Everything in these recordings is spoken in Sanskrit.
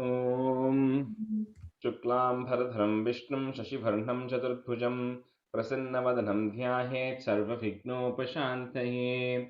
ॐ शुक्लाम्भरधरं विष्णुं शशिवर्णं चतुर्भुजं प्रसन्नवदनं ध्यायेत् सर्वविघ्नोपशान्तये।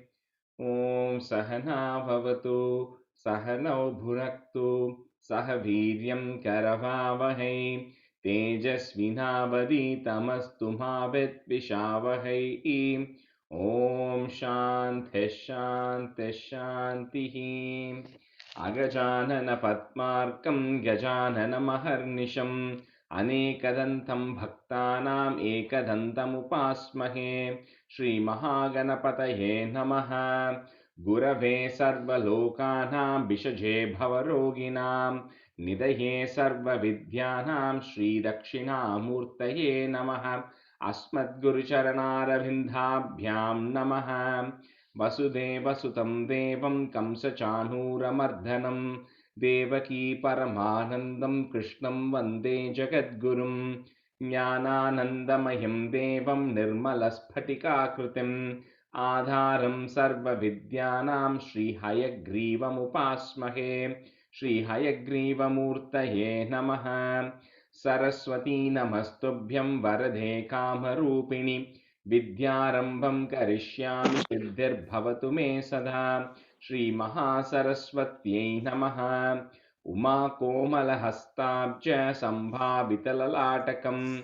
ॐ सहना भवतु सहनौ भुनक्तु सह वीर्यं करवावहै तेजस्विनावधीतमस्तु मा विद्विषावहै। ॐ शान्तिः शान्तिः शान्तिः। अगजाननपद्मार्कं गजाननमहर्निशम् अनेकदन्तं भक्तानाम् एकदन्तमुपास्महे। श्रीमहागणपतये नमः। गुरवे सर्वलोकानां विषजे भवरोगिणां निधये सर्वविद्यानां श्रीदक्षिणामूर्तये नमः। अस्मद्गुरुचरणारविन्दाभ्यां नमः। वसुदेवसुतं देवं कंसचाणूरमर्दनं देवकी परमानन्दं कृष्णं वन्दे जगद्गुरुं। ज्ञानानन्दमयं देवं निर्मलस्फटिकाकृतिम् आधारं सर्वविद्यानां श्रीहयग्रीवमुपास्महे। श्रीहयग्रीवमूर्तये नमः। सरस्वती नमस्तुभ्यं वरदे कामरूपिणि विद्यारम्भं करिष्यामि सिद्धिर्भवतु मे सदा। श्रीमहासरस्वत्यै नमः। उमाकोमलहस्ताब्ज सम्भावितललाटकं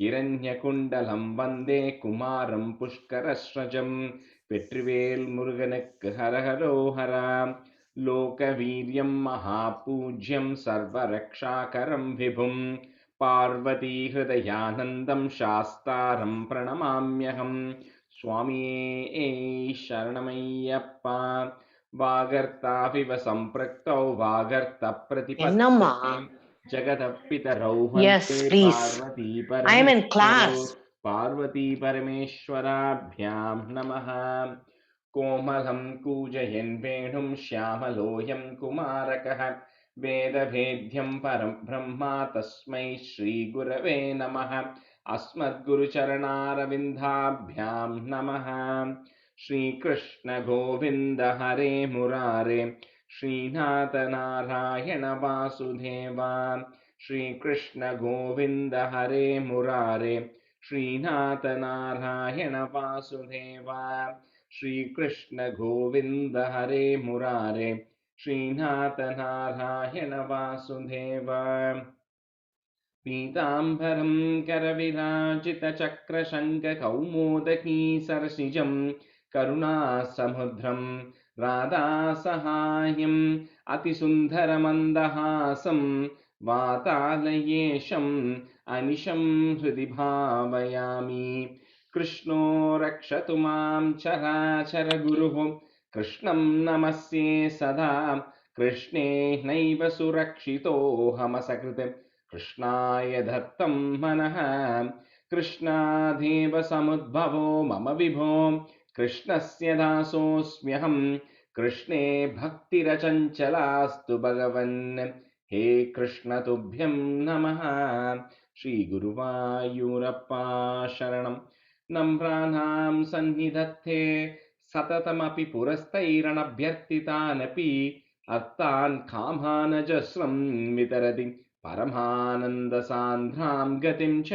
हिरण्यकुण्डलं वन्दे कुमारं पुष्करस्रजं। வெற்றிவேல் முருகனுக்கு ஹரஹரோஹரா. लोकवीर्यं महापूज्यं सर्वरक्षाकरं विभुं पार्वतीहृदयानन्दं शास्तारं प्रणमाम्यहं। स्वामिये शरणमय्यप्पा. वागर्ताविव सम्पृक्तौ என்னம்மா? वागर्तप्रतिपत्तये जगदपितरौ Yes, वन्दे please. Parvati I am in परमेश्वरौ। class. Parvati परमेश्वराभ्यां नमः। कोमलं कूजयन् वेणुं श्यामलोऽयं कुमारकः वेदवेद्यं परं ब्रह्मा तस्मै श्रीगुरवे नमः। अस्मद्गुरुचरणारविन्दाभ्यां नमः। श्रीकृष्ण गोविन्द हरे मुरारे श्रीनाथ नारायण वासुदेव। श्रीकृष्ण गोविन्द हरे मुरारे श्रीनाथ नारायण वासुदेव। श्रीकृष्ण गोविन्द हरे मुरारे श्रीनाथ नारायण वासुदेव। पीताम्बरं करविराजितचक्रशङ्खकौमोदकी सरसिजं करुणासमुद्रं राधासहायम् अतिसुन्दरमन्दहासं वातालयेशम् अनिशं हृदि भावयामि। कृष्णो रक्षतु मां चराचरगुरुः कृष्णं नमस्ये सदा। कृष्णे नैव सुरक्षितोऽहमसकृत् कृष्णाय दत्तं मनः। कृष्णादेव समुद्भवो मम विभो कृष्णस्य दासोऽस्म्यहं। कृष्णे भक्तिरचञ्चलास्तु भगवन्। हे कृष्ण तुभ्यं नमः। श्रीगुरुवायूरप्पा शरणं। नम्राणां सन्निधत्ते सततमपि पुरस्तैरणभ्यर्थितानपि अर्थान् कामानजस्रं वितरति परमानन्दसान्द्रां गतिं च।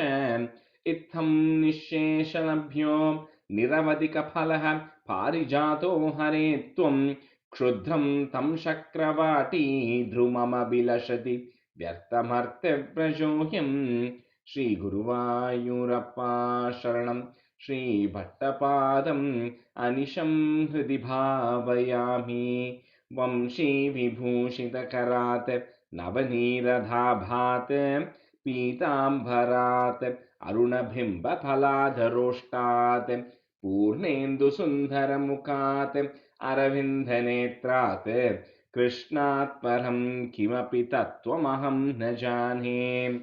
इत्थं निःशेषलभ्यो निरवधिकफलः पारिजातो हरे त्वं क्षुद्रं तं शक्रवाटी ध्रुममभिलषति व्यर्थमर्त्यव्रजोऽयम्। श्रीगुरुवायूरप्पा शरणं। श्रीभट्टपादम् अनिशं हृदि भावयामि। वंशीविभूषितकरात् नवनीरधाभात् पीताम्बरात् अरुणबिम्बफलाधरोष्टात् पूर्णेन्दुसुन्दरमुखात् अरविन्दनेत्रात् कृष्णात् परं किमपि तत्त्वमहं न जाने।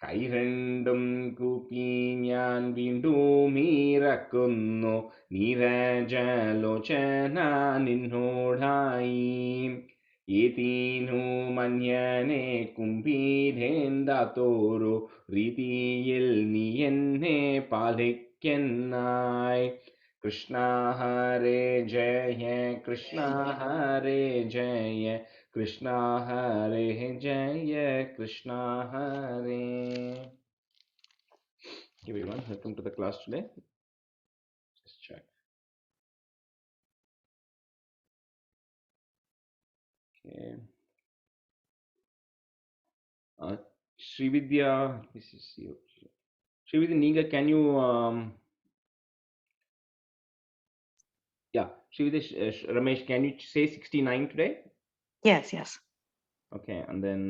കൈരണ്ടും കൂപ്പി ഞാൻ വീണ്ടുമീറക്കുന്നു നീരജലോചന നിന്നോടായി. ഏതീനു മന്യനെ കുംഭീരേന്ദാത്തോരു രീതിയിൽ നീ എന്നെ പാലിക്കെന്നായി. കൃഷ്ണ ഹരേ ജയ കൃഷ്ണ ഹരേ Jaya Krishna Hare Jaya Krishna Hare. Hey everyone, welcome to the class today. Just check. Okay. Srividya, this is you. Srividya Niga, can you yeah, Srividya Ramesh, can you say 69 today? Yes, yes. Okay, and then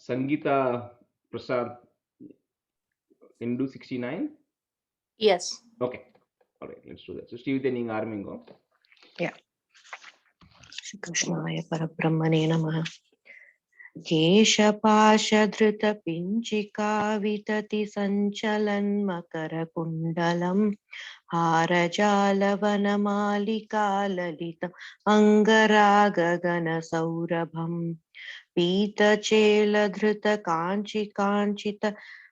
Sangeeta Prasad, can you do 69? Yes. Okay, all right, let's do that. So Srividya Ninga Armingo. Yeah. Shri Krishnaya Parabrahmane Namaha. केशपाशधृतपिञ्चिका वितति सञ्चलन् मकरकुण्डलम् हारजालवनमालिका ललितम् अङ्गरागगनसौरभम् पीतचेलधृतकाञ्चिकाञ्चित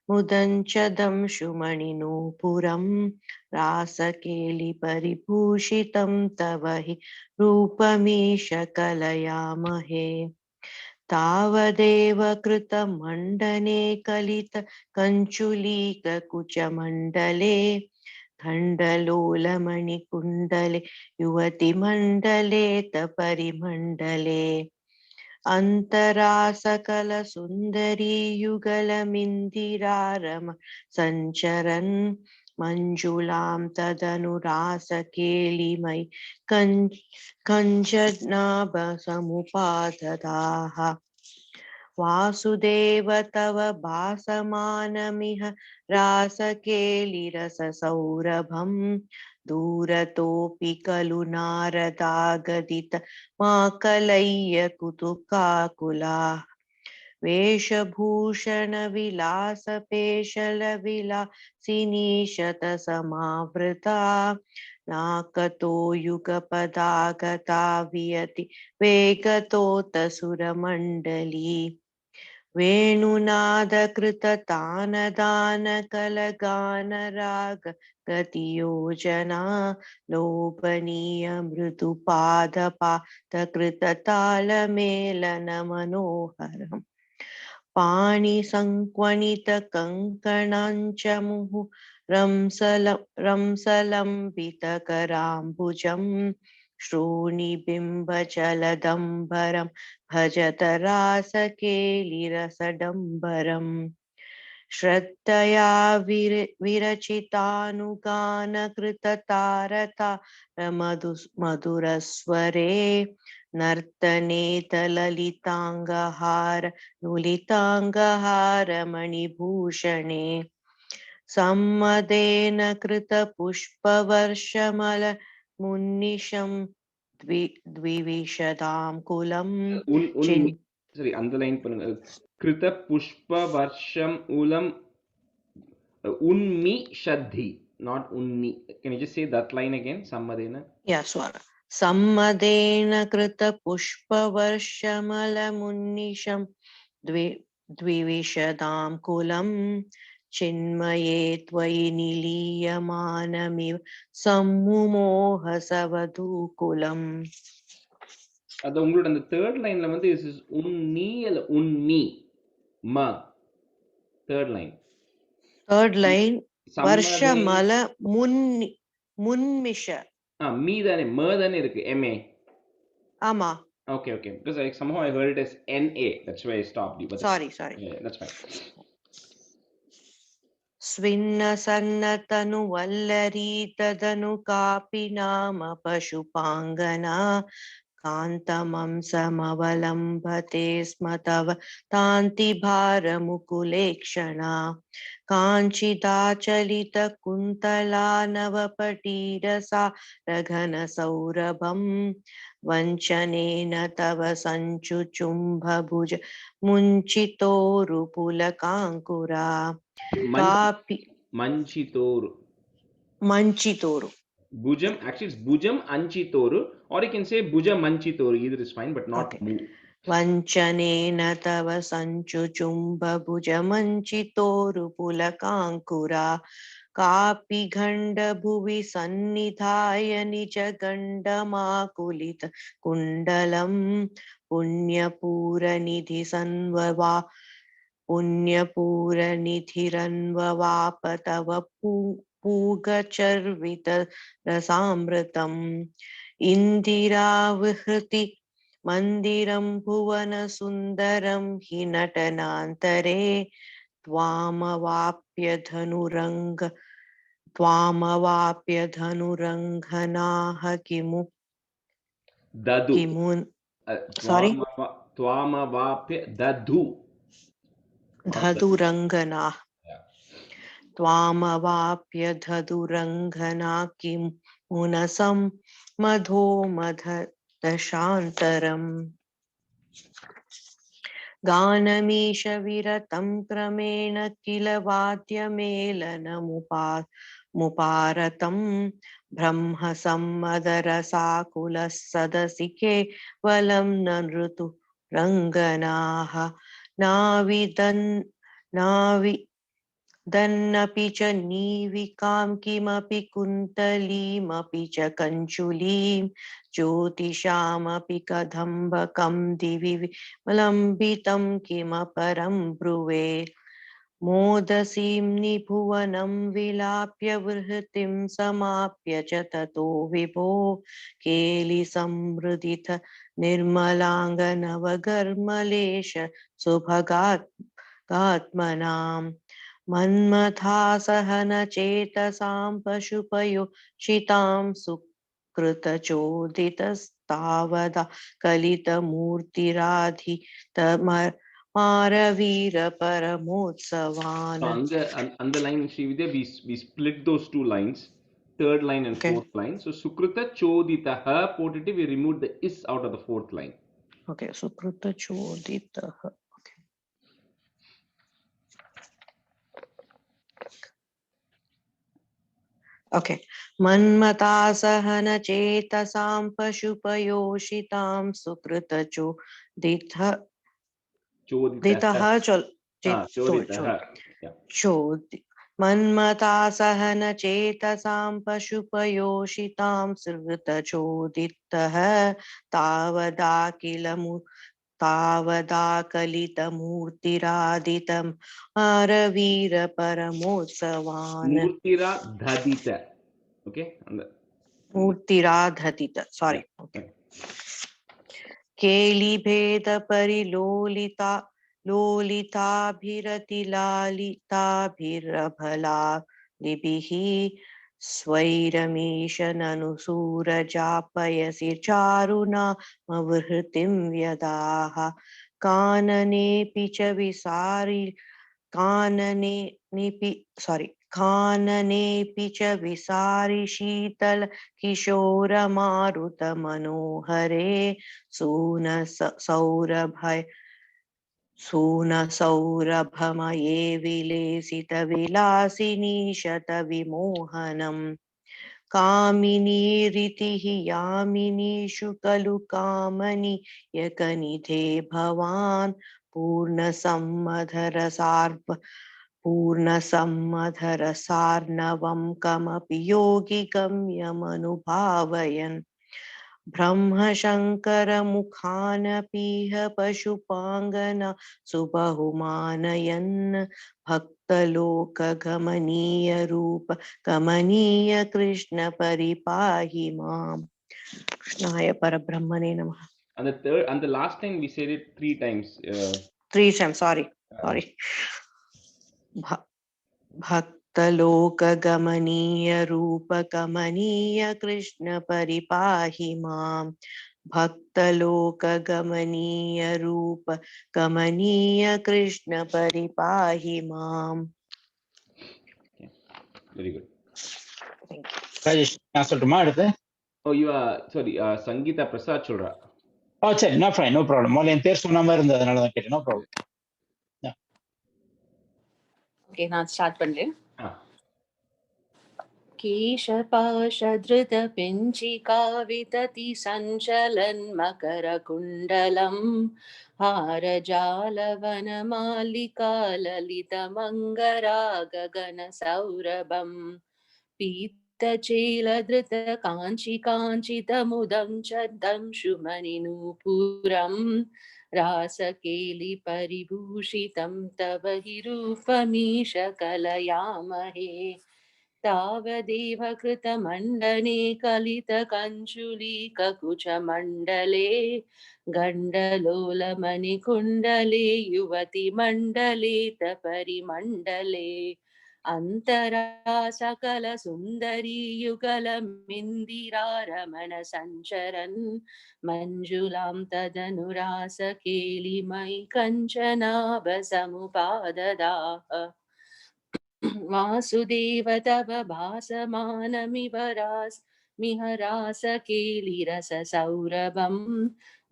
मुदञ्चदं शुमणिनूपुरं रासकेलिपरिभूषितं तव हि रूपमीश कलयामहे तावदेव कृतमण्डने कलित कञ्चुलीककुचमण्डले खण्डलोलमणिकुण्डले युवतिमण्डले तपरिमण्डले अन्तरासकलसुन्दरी युगलमिन्दिरारम सञ्चरन् मञ्जुलां तदनुरासकेलिमयि कञ्चनाभसमुपाददाः वासुदेव तव भासमानमिह रासकेलिरससौरभम् दूरतोऽपि खलु नारदागदित माकलय्य कुतुकाकुलाः वेशभूषणविलासपेशलविलासिनी शतसमावृता नाकतो युगपदागता वियति वेगतोतसुरमण्डली वेणुनादकृततानदानकलगानराग गतियोजना लोभनीय मृदुपादपातकृततालमेलनमनोहरम् पाणिसङ्क्वणितकङ्कणाञ्च रंसलम्बितकराम्बुजम् श्रोणिबिम्बचलदम्बरं भजत रासकेलिरसडम्बरम् श्रद्धया विरचितानुगानकृततारता मधुरस्वरे नर्तने तललिताङ्गहार नुलिताङ्गहार मणिभूषणे सम्मदेन कृतपुष्पवर्षमल मुन्निशं द्विविशदां कुलम् sorry, underline Krita Pushpa Varsham Ulam Unmi Shadhi, not Unni. Can you just say that line again? Sammadena. Yeah, Swara. सम्मदेन कृतपुष्पवर्षमलमुन्निशं द्विविशदां कुलम् चिन्मये त्वयि निलीयमानमिव सम्मुमोहसवधूकुलम् அது உங்களோட அந்த third lineல வந்து this is unni அல்ல unmi ma third line வருஷமல முன்மிஷ மீ தானே ம தானே இருக்கு ma ஆமா okay because somehow I heard it as na, that's why I stopped you, but sorry yeah, that's fine. स्विन्नसन्नतनु Vallari तदनु कापि नाम पशुपाङ्गना कान्तमं समवलम्बते स्म तव तान्तिभारमुकुलेक्षणा काञ्चिदाचलितकुन्तला नवपटीरसा रघनसौरभम् वञ्चनेन तव सञ्चुचुम्भभुज मुञ्चितोरुपुलकाङ्कुरा कापि Manchitoru. Bhujam, actually it's Bhujam Anchitoru, or you can say Bhuja Manchitoru, either is fine, but not mu. वञ्चनेन तव सञ्चुचुम्बभुजमञ्चितोरुपुलकाङ्कुरा कापि गण्ड भुवि सन्निधाय निज गण्डमाकुलित कुण्डलम् पुण्यपूरनिधि सन्ववा पुण्यपूरनिधिरन्ववाप तव पूगचर्वित रसामृतम् इन्दिराविहृति मन्दिरं भुवन सुन्दरं हि नटनान्तरे त्वामवाप्य धनुरङ्घनाः किमु ददु किमु sorry त्वामवाप्य दधु धदुरङ्गनाः त्वामवाप्य धदुरङ्घना किं मुनसं मधो मधदशान्तरम् गानमीश विरतं क्रमेण किल वाद्यमेलनमुपारतं ब्रह्मसम्मदरसाकुलः सदसि केवलं न ऋतुरङ्गनाः नाविदन्नपि च नीविकां किमपि कुन्तलीमपि च कञ्चुलीं ज्योतिषामपि कदम्बकं दिवि विलम्बितं किमपरं ब्रुवे मोदसीं निभुवनं विलाप्य वृहतिं समाप्य च ततो विभो केलिसमृदित निर्मलाङ्गनवगर्मलेश सुभगात्मनाम् मन्मथासहन चेतसां पशुपयोषितां सुकृतचोदितस्तावदा कलितमूर्तिराधितमारवीर परमोत्सवान्. So on the line, Srividya, we split those two lines, third line and fourth line. So Sukrita Choditaha potiti, we removed the is out of the fourth line. Okay, Sukrita Choditaha. Okay. मन्मतासहन चेतसां पशुपयोषितां सुकृतचोदितः मन्मतासहन चेतसां पशुपयोषितां सुकृतचोदितः तावदा कलितमूर्तिरादितम् Aarveer परमोत्सवान्. मूर्तिराधदिता. Okay. मूर्तिराधदिता. Sorry. Okay. केलिभेद परिलोलिता लोलिताभिरतिलालिताभिरभलालिभिः स्वैरमीश ननुसूरजापयसि चारुणामवहृतिं व्यदाः काननेऽपि च विसारि शीतल किशोरमारुत मनोहरे सूनसौरभमये विलेसित विलासिनी शत विमोहनम् कामिनीरितिः यामिनीषु खलु कामनीयकनिधे भवान् पूर्णसम्मधरसार्णवं कमपि योगि गम्यमनुभावयन् ब्रह्मशङ्करमुखानपीह पशुपाङ्गना सुबहुमानयन् भक्तलोकगमनीयरूप गमनीय कृष्ण परिपाहि माम्. कृष्णाय परब्रह्मणे नमः. On the last time we said it 3 times. 3 times. Sorry. भक्तलोकगमनीय रूप गमनीय कृष्ण परिपाहि माम्. भक्तलोकगमनीय रूप गमनीय कृष्ण परिपाहि माम्. Very good. Thank you. Rajesh, நான் சொல்லட்டுமா அடுத்து? Oh, you are sorry. Sangeeta Prasad சொல்றா. Oh, சரி, no problem, no problem. முதல்ல என் பேர் சொன்ன மாதிரி இருந்ததுனால தான் கேட்டேன். No problem. Okay, நான் ஸ்டார்ட் பண்றேன். केशपाशधृतपिञ्चिका वितति सञ्चलन्मकरकुण्डलं हारजालवनमालिका ललितमङ्गरागगनसौरभम् पीतचेलधृतकाञ्चिकाञ्चितमुदं च दंशुमणिनूपुरं रासकेलिपरिभूषितं तव हि रूपमीश कलयामहे तावदेव कृतमण्डने कलितकञ्चुलीककुचमण्डले गण्डलोलमणिकुण्डले युवतिमण्डले तपरिमण्डले अन्तरा सकलसुन्दरी युगलमिन्दिरारमणसञ्चरन् मञ्जुलां तदनुरासकेलिमयि कञ्चनाभसमुपाददाः वासुदेव तव भासमानमिव रासकेलिरससौरभं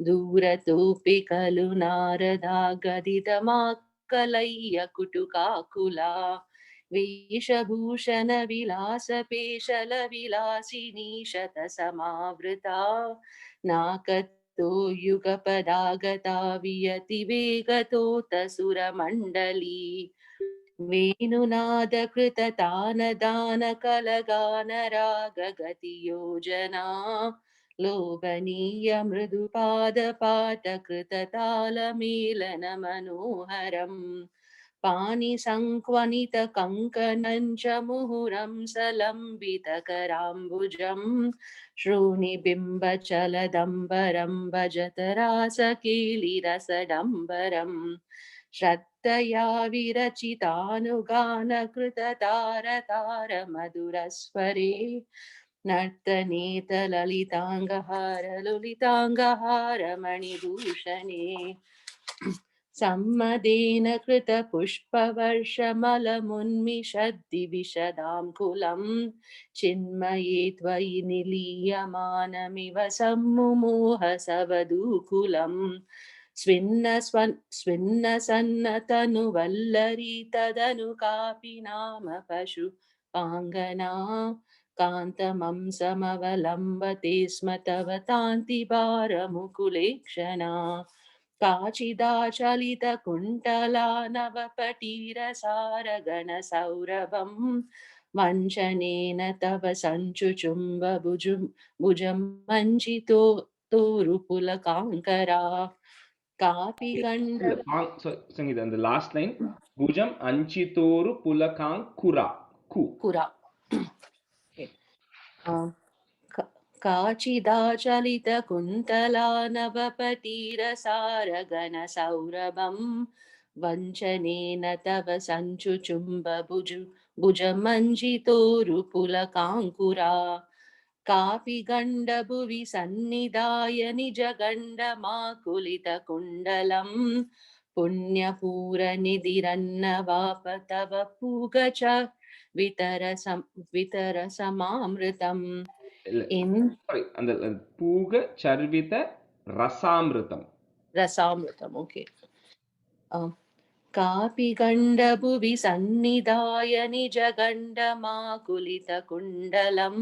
दूरतोऽपि खलु नारदा गदितमाकलय्य कुटुकाकुला वेशभूषणविलासपेशलविलासिनी शतसमावृता नाकतो युगपदागता वियतिवेगतोतसुरमण्डली वेणुनादकृततानदानकलगानरागगतियोजना लोभनीय मृदुपादपाटकृततालमेलनमनोहरम् पाणिसङ्क्वनितकङ्कणं च मुहुरं सलम्बितकराम्बुजं श्रोणिबिम्बचलदम्बरं भजत रासकेलिरसडम्बरम् श्रद्धया विरचितानुगानकृततारतारमधुरस्वरे नर्तनेतललिताङ्गहारललिताङ्गहारमणिभूषणे सम्मदेन कृतपुष्पवर्षमलमुन्मिषद्दिविशदां चिन्मये त्वयि निलीयमानमिव सम्मुमोहसवधूकुलम् स्विन्नसन्नतनुवल्लरी तदनु कापि नाम पशुपाङ्गना कान्तमं समवलम्बते स्म तव तान्तिभारमुकुलेक्षणा काचिदाचलितकुण्टला नवपटीरसारगणसौरभं वञ्चनेन तव भुजं मञ्चितो तोरुपुलकाङ्करा कापि गण्ड Sorry, Sangeeta, and the last line, Bhujam Anchitoru Pulakang Kura. कुरा काचिदाचलितकुन्तला नवपटीरसारगणसौरभं वञ्चनेन तव भुजमञ्जितोरुपुलकाङ्कुरा कापि गण्डभुवि सन्निधाय निजगण्डमाकुलितकुण्डलं पुण्यपूरनिधिरन्नवाप तव पूगच वितरसमामृतम् Sorry, and the Puga Charvita Rasamritam. रसामृतम् ओके कापि गण्डभुवि सन्निधाय निजगण्डमाकुलितकुण्डलं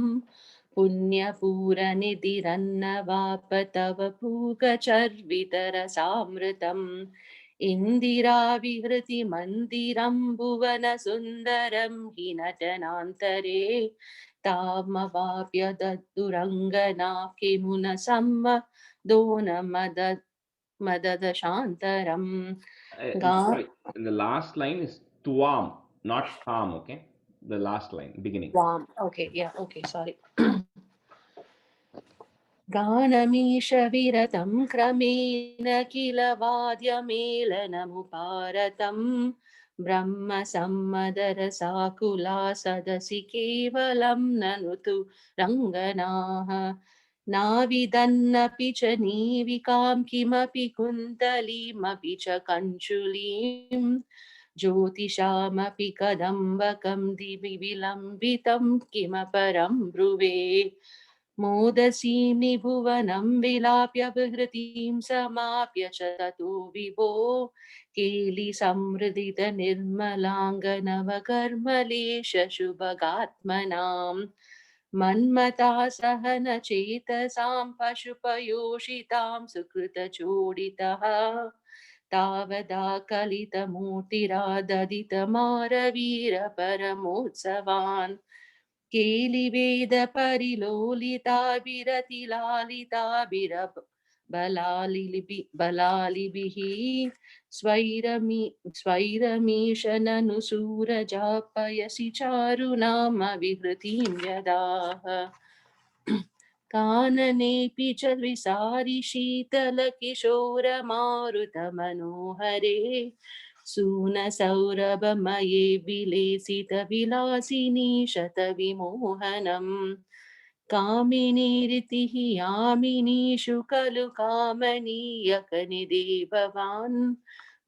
पुण्यपूरनिधिरन्नवाप तव पूगचर्वितरसामृतम् इन्दिराविहृतिमन्दिरं भुवनसुन्दरं हि नटनान्तरे तामवाप्य दद्दुरङ्गना किमुन मददशान्तरम् Sorry, and the last line is Tuam, not Tham, okay? The last line, beginning. Okay, yeah, okay, sorry. गानमीश विरतं क्रमेण किल वाद्यमेलनमुपारतं ब्रह्मसम्मदरसाकुला सदसि केवलं ननु तु रङ्गनाः नाविदन्नपि च नीविकां किमपि कुन्तलीमपि च कञ्चुलीं ज्योतिषामपि कदम्बकं दिवि विलम्बितं किमपरं ब्रुवे मोदसीं भुवनं विलाप्य विहृतिं समाप्य च ततो विभो केलिसमृदित निर्मलाङ्गनवकर्मलेश शुभगात्मनां मन्मता सहनचेतसां पशुपयोषितां सुकृतचोडितः तावदा कलितमूर्तिराददितमारवीरपरमोत्सवान् केलिवेदपरिलोलिताभिरतिलालिताभिरब बलालिभिः स्वैरमीशननुसूरजापयसि चारुनाम विहृतिं यदाः काननेऽपि च विसारि शीतलकिशोरमारुतमनोहरे सूनसौरभमये विलेसितविलासिनी शतविमोहनम् कामिनीरितिः यामिनीषु खलु कामनीयकनिदे भवान्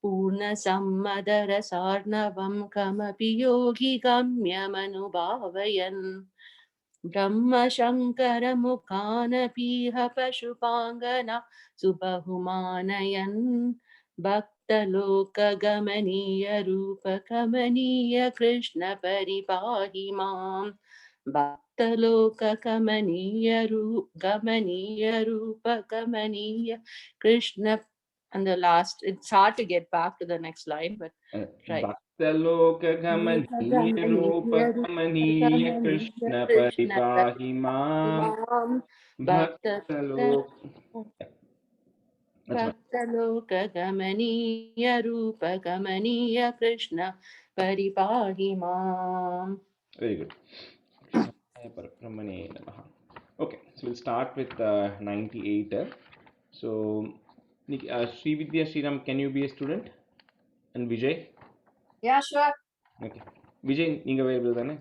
पूर्णसम्मदरसार्णवं कमपि योगि गम्यमनुभावयन् ब्रह्मशङ्करमुखानपीह पशुपाङ्गना सुबहुमानयन् भक्तलोकगमनीय रूपकमनीय कृष्ण परिपाहि माम् भक्तलोकगमनीय रूपकमनीय Krishna. And the last, it's hard to get back to the next line, but right. Bhaktalokagamaniya rupakamaneeya Krishna paripahi maam. भक्तलोकगमनीय रूपकमनीय Krishna परिपाहि माम्. Very good. Okay, so we'll start with 98. So, Srividya Sriram, can you be a student? And Vijay? Yeah, sure. Okay. Vijay, you available then?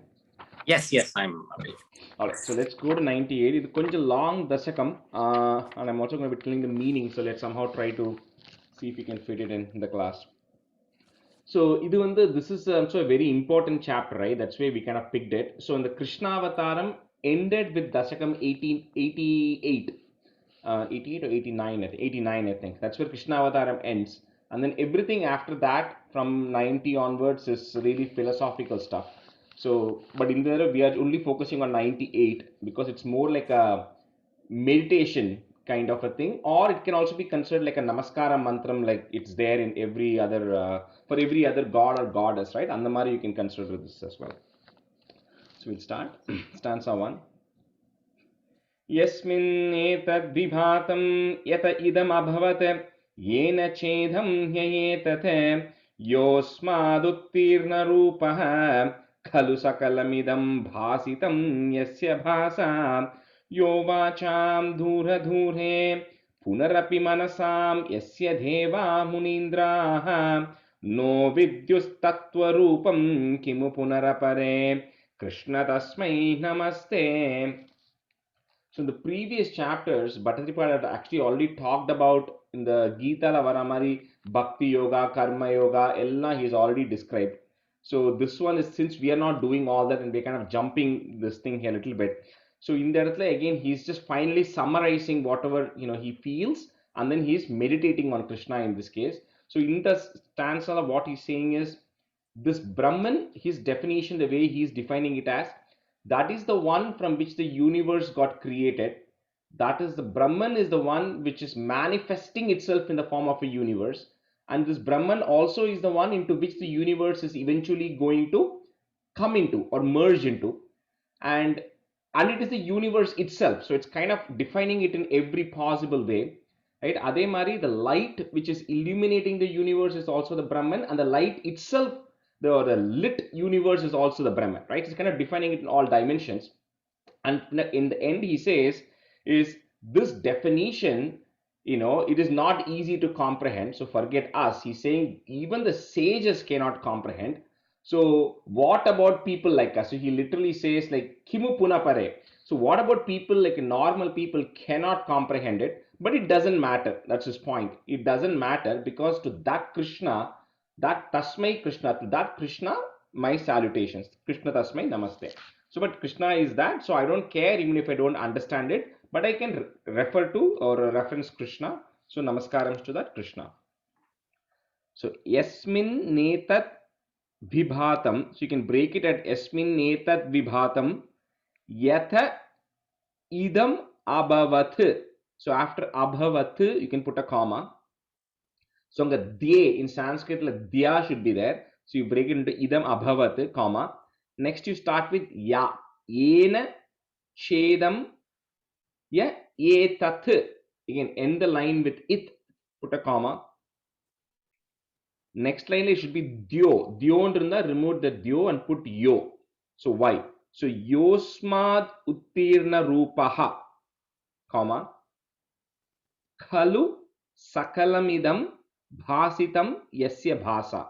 Yes, I'm available. Alright, so let's go to 98. It's a long dasakam, and I'm also going to be telling the meaning, so let's somehow try to see if we can fit it in the class. So, this is also a very important chapter, right? That's why we kind of picked it. So, in the Krishna Avataram ended with Dasakam 88. 88 or 89, 89, I think. That's where Krishna Avataram ends. And then everything after that, from 90 onwards, is really philosophical stuff. So, but in there, we are only focusing on 98 because it's more like a meditation kind of a thing, or it can also be considered like a namaskara mantram, like it's there in every other for every other god or goddess, right? Andamari you can consider this as well. So we'll start. Stanza 1. Yasmin etad vibhatam yata idam abhavat yena chedham hyayetate yosmaduttirna rupaha khalu sakalamidam bhasitam yasya bhasa यो वाचां धूरे पुनरपि मनसां यस्य देवा मुनीन्द्राः नो विद्युस्तत्त्वरूपं किमु पुनरपरे कृष्ण तस्मै नमस्ते. So in the previous chapters, Bhattacharya had actually already talked about in the Gita Varamari, Bhakti Yoga, Karma Yoga, Ella he has already described. So this one is, since we are not doing all that and we're kind of jumping this thing here a little bit. So in there again, he's just finally summarizing whatever he feels, and then he's meditating on Krishna in this case. So in the stanza, what he's saying is this Brahman, his definition, the way he's defining it as, that is the one from which the universe got created. That is the Brahman is the one which is manifesting itself in the form of a universe. And this Brahman also is the one into which the universe is eventually going to come into or merge into. And it is the universe itself. So it's kind of defining it in every possible way. Right? Adhe mari, the light which is illuminating the universe is also the Brahman, and the light itself, the lit universe is also the Brahman, right? It's kind of defining it in all dimensions. And in the end, he says, is this definition, it is not easy to comprehend. So forget us. He's saying even the sages cannot comprehend. So what about people like us? So he literally says like, Kimu Punapare. So what about people like normal people cannot comprehend it, but it doesn't matter. That's his point. It doesn't matter because to that Krishna, that Tasmai Krishna, to that Krishna, my salutations. Krishna Tasmai Namaste. So, but Krishna is that, so I don't care even if I don't understand it, but I can refer to or reference Krishna. So, namaskarams to that Krishna. So, yasmin netat vibhatam. So, you can break it at yasmin netat vibhatam yatha idam abhavat. So, after abhavat, you can put a comma. So, the dye in Sanskrit, like dya should be there. So, you break it into idam abhavat, comma. Next, you start with ya. Yena chedam ya etat. Again, end the line with it, put a comma. Next line it should be dyo. Dyo remove the dyo and put yo. So why? So yosmad uttirna rupaha, comma, khalu sakalamidam bhasitam yasya bhasa.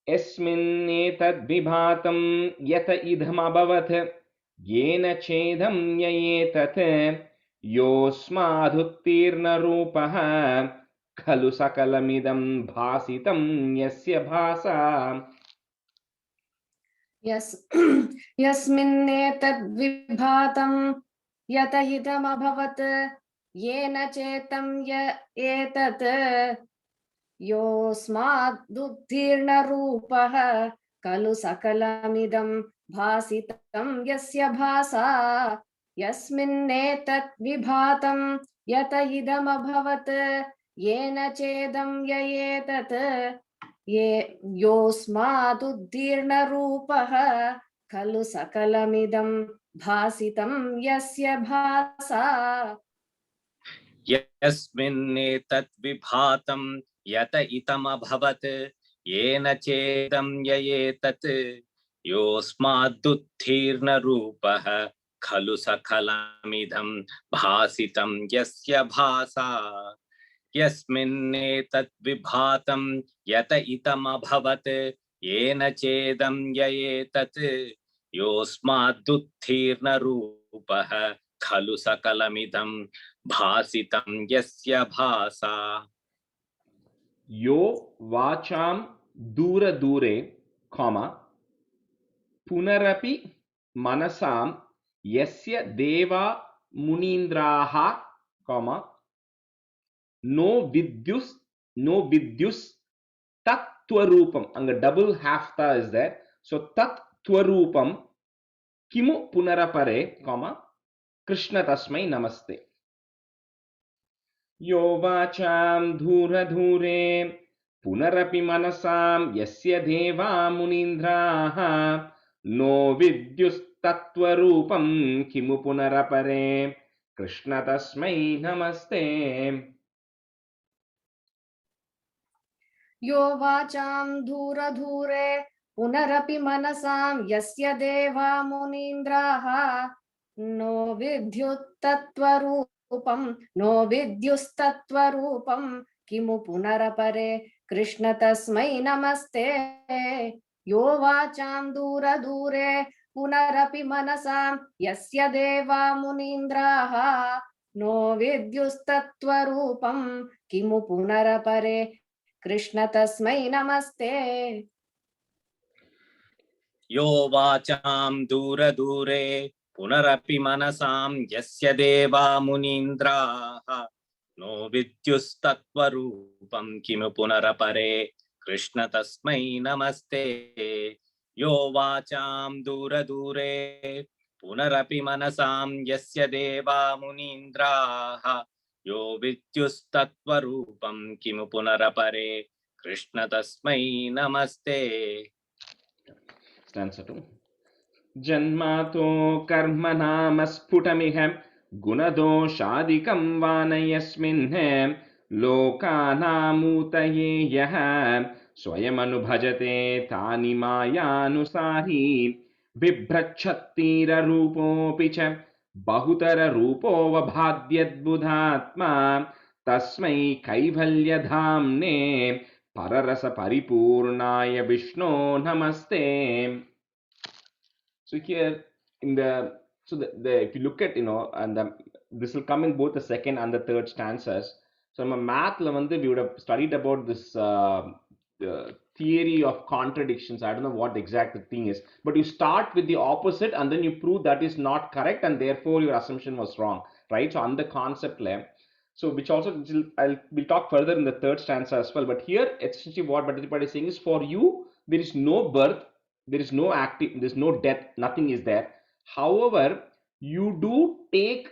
Esminnetad vibhatam yata idham abhavat yena chedam yayetat yosmadhuttirna rupaha खलु सकलमिदं भासितं यस्य भासा. यस्मिन्नेतद्विभातं यत इदमभवत् येन चेतं य एतत् योऽस्मादुत्तीर्णरूपः खलु सकलमिदं भासितं यस्य भासा. यस्मिन्नेतद्विभातं यत इदमभवत् येन चेदं य एतत् योऽस्मादुत्तीर्णरूपः खलु सकलमिदं भासितं यस्य भासा. यस्मिन्नेतत् विभातं यत इदमभवत् येन चेदं ययेतत् योऽस्मादुत्तीर्णरूपः खलु सकलमिदं भासितं यस्य भासा. यस्मिन्नेतत् विभातं यत इदमभवत् येन चेदं ययेतत् योऽस्मादुत्तीर्णरूपः खलु सकलमिदं भासितं यस्य भासा. यो वाचां दूर दूरे, comma, पुनरपि मनसां यस्य देवा मुनीन्द्राः, comma, no vidyus tattvarupam. Anga double hafta is there. So tattvarupam kimu punarapare, comma, Krishna tasmai namaste. यो वाचां धूरे पुनरपि मनसां यस्य देवा मुनीन्द्राः नो विद्युस्तत्त्वरूपं किमु पुनरपरे कृष्ण तस्मै नमस्ते. यो वाचां दूरे पुनरपि मनसां यस्य देवा मुनीन्द्राः नो विद्युस्तत्त्वरूपं किमु पुनरपरे कृष्ण तस्मै नमस्ते. यो वाचां दूरे पुनरपि मनसां यस्य देवा मुनीन्द्राः नो विद्युस्तत्त्वरूपं किमु पुनरपरे कृष्ण तस्मै नमस्ते. यो वाचां दूरे पुनरपि मनसां यस्य देवा मुनीन्द्राः नो विद्युस्तत्त्वरूपं किमु पुनरपरे कृष्ण तस्मै नमस्ते. यो वाचां दूरे पुनरपि मनसां यस्य देवा मुनीन्द्राः यो विद्युस्तत्त्वरूपं किमु पुनरपरे कृष्ण तस्मै नमस्ते. Stanza 2. जन्मातो कर्म नाम स्फुटमिह गुणदोषादिकं वानयस्मिन् लोकानामूतये यः स्वयमनुभजते तानि मायानुसारी बिभ्रच्छत्तीररूपोऽपि च बहुतररूपोऽवभाद्यद्बुधात्मा तस्मै कैवल्यधाम्ने पररसपरिपूर्णाय विष्णो नमस्ते. So here in the if you look at and this will come in both the second and the third stanzas. So in math we would have studied about this theory of contradictions. I don't know what the exact thing is, but you start with the opposite and then you prove that is not correct, and therefore your assumption was wrong, right? So on the concept layer, so which also we'll talk further in the third stanza as well. But here essentially what Bhattacharya is saying is, for you there is no birth, there is no active, there's no death, nothing is there. However, you do take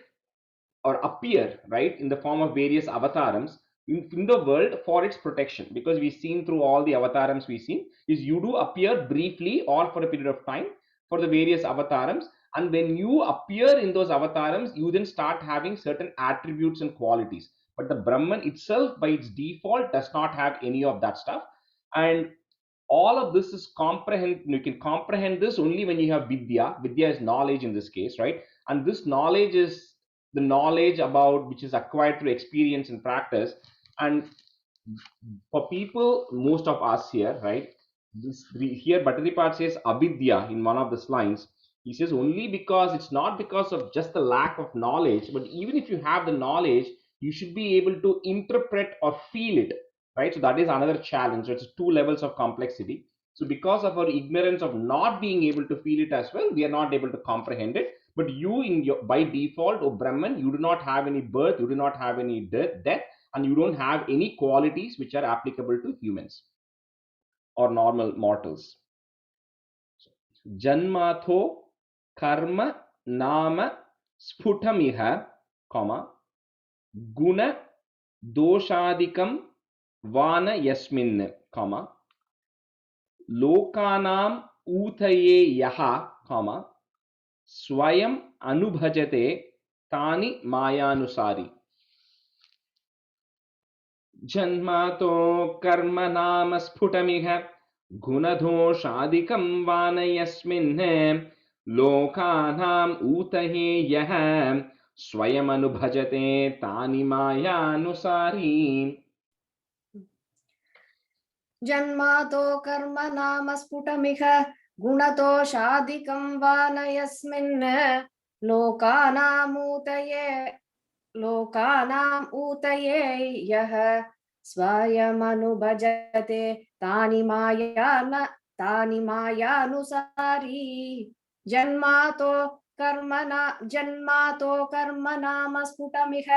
or appear, right, in the form of various avatarams in the world for its protection, because we've seen through all the avatarams we've seen is you do appear briefly or for a period of time for the various avatarams, and when you appear in those avatarams you then start having certain attributes and qualities, but the Brahman itself by its default does not have any of that stuff. And all of this is you can comprehend this only when you have vidya. Vidya is knowledge in this case, right? And this knowledge is the knowledge about which is acquired through experience and practice. And for people, most of us here, right, here Bhattacharya says avidya in one of the lines. He says only because it's not because of just the lack of knowledge, but even if you have the knowledge, you should be able to interpret or feel it, right? So that is another challenge. So it's two levels of complexity. So because of our ignorance of not being able to feel it as well, we are not able to comprehend it. But you, in your by default, O Brahman, you do not have any birth, you do not have any death, and you don't have any qualities which are applicable to humans or normal mortals. Janmatho karma nama sputamiha, comma, guna doshadikam vana yasmin, comma, lokanam utaye yaha, comma, swayam anubhajate tani mayanusari. Janmato karma nama sputamiha gunadhoshadikam vana yasmin lokanam utahe yaha swayam anubhajate tani mayanusari. जन्मातो कर्म नाम स्फुटमिह गुणदोषादिकं वा न यस्मिन् लोकानाम् ऊतये यः स्वयमनुभजते तानि मायानुसारी. जन्मातो कर्म नाम स्फुटमिह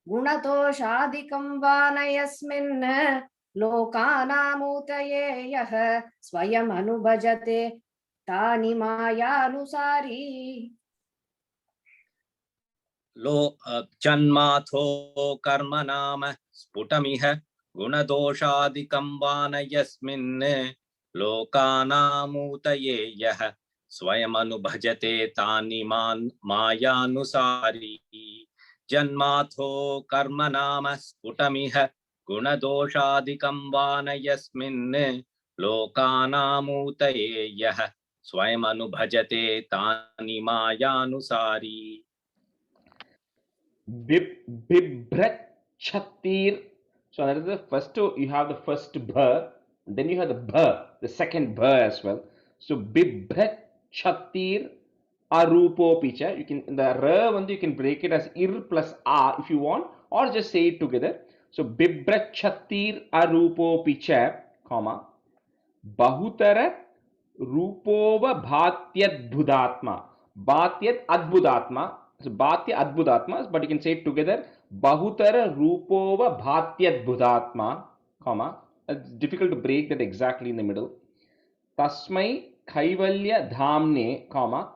गुणदोषादिकं वा न यस्मिन् लोकानामूतये यः स्वयम् अनुभजते तानि मायानुसारी. जन्माथो कर्म नाम स्फुटमिह गुणदोषादिकं वा न यस्मिन् लोकानामूतये यः स्वयमनुभजते तानि मायानुसारी. जन्माथो कर्म नाम स्फुटमिह गुणदोषादिकं वा न यस्मिन् लोकानामूतये यः स्वयमनुभजते तानि मायानुसारी. Bibrat Chatir. So that is the first, you have the first bha, then you have the bha, the second bha as well. So Bibrat Chatir Arupo Picha. You can, the ra one you can break it as ir plus a if you want, or just say it together. So Bibrat Chatir Arupo Picha, comma, Bahutara Rupova Bhatyad Bhudatma. Bhatyad Adbhudatma. So Bhatya Adbhudatma, but you can say it together. Bahutara Rupova Bhatyad Bhudatma, comma. It's difficult to break that exactly in the middle. Tasmai Kaivalya Dhamne, comma.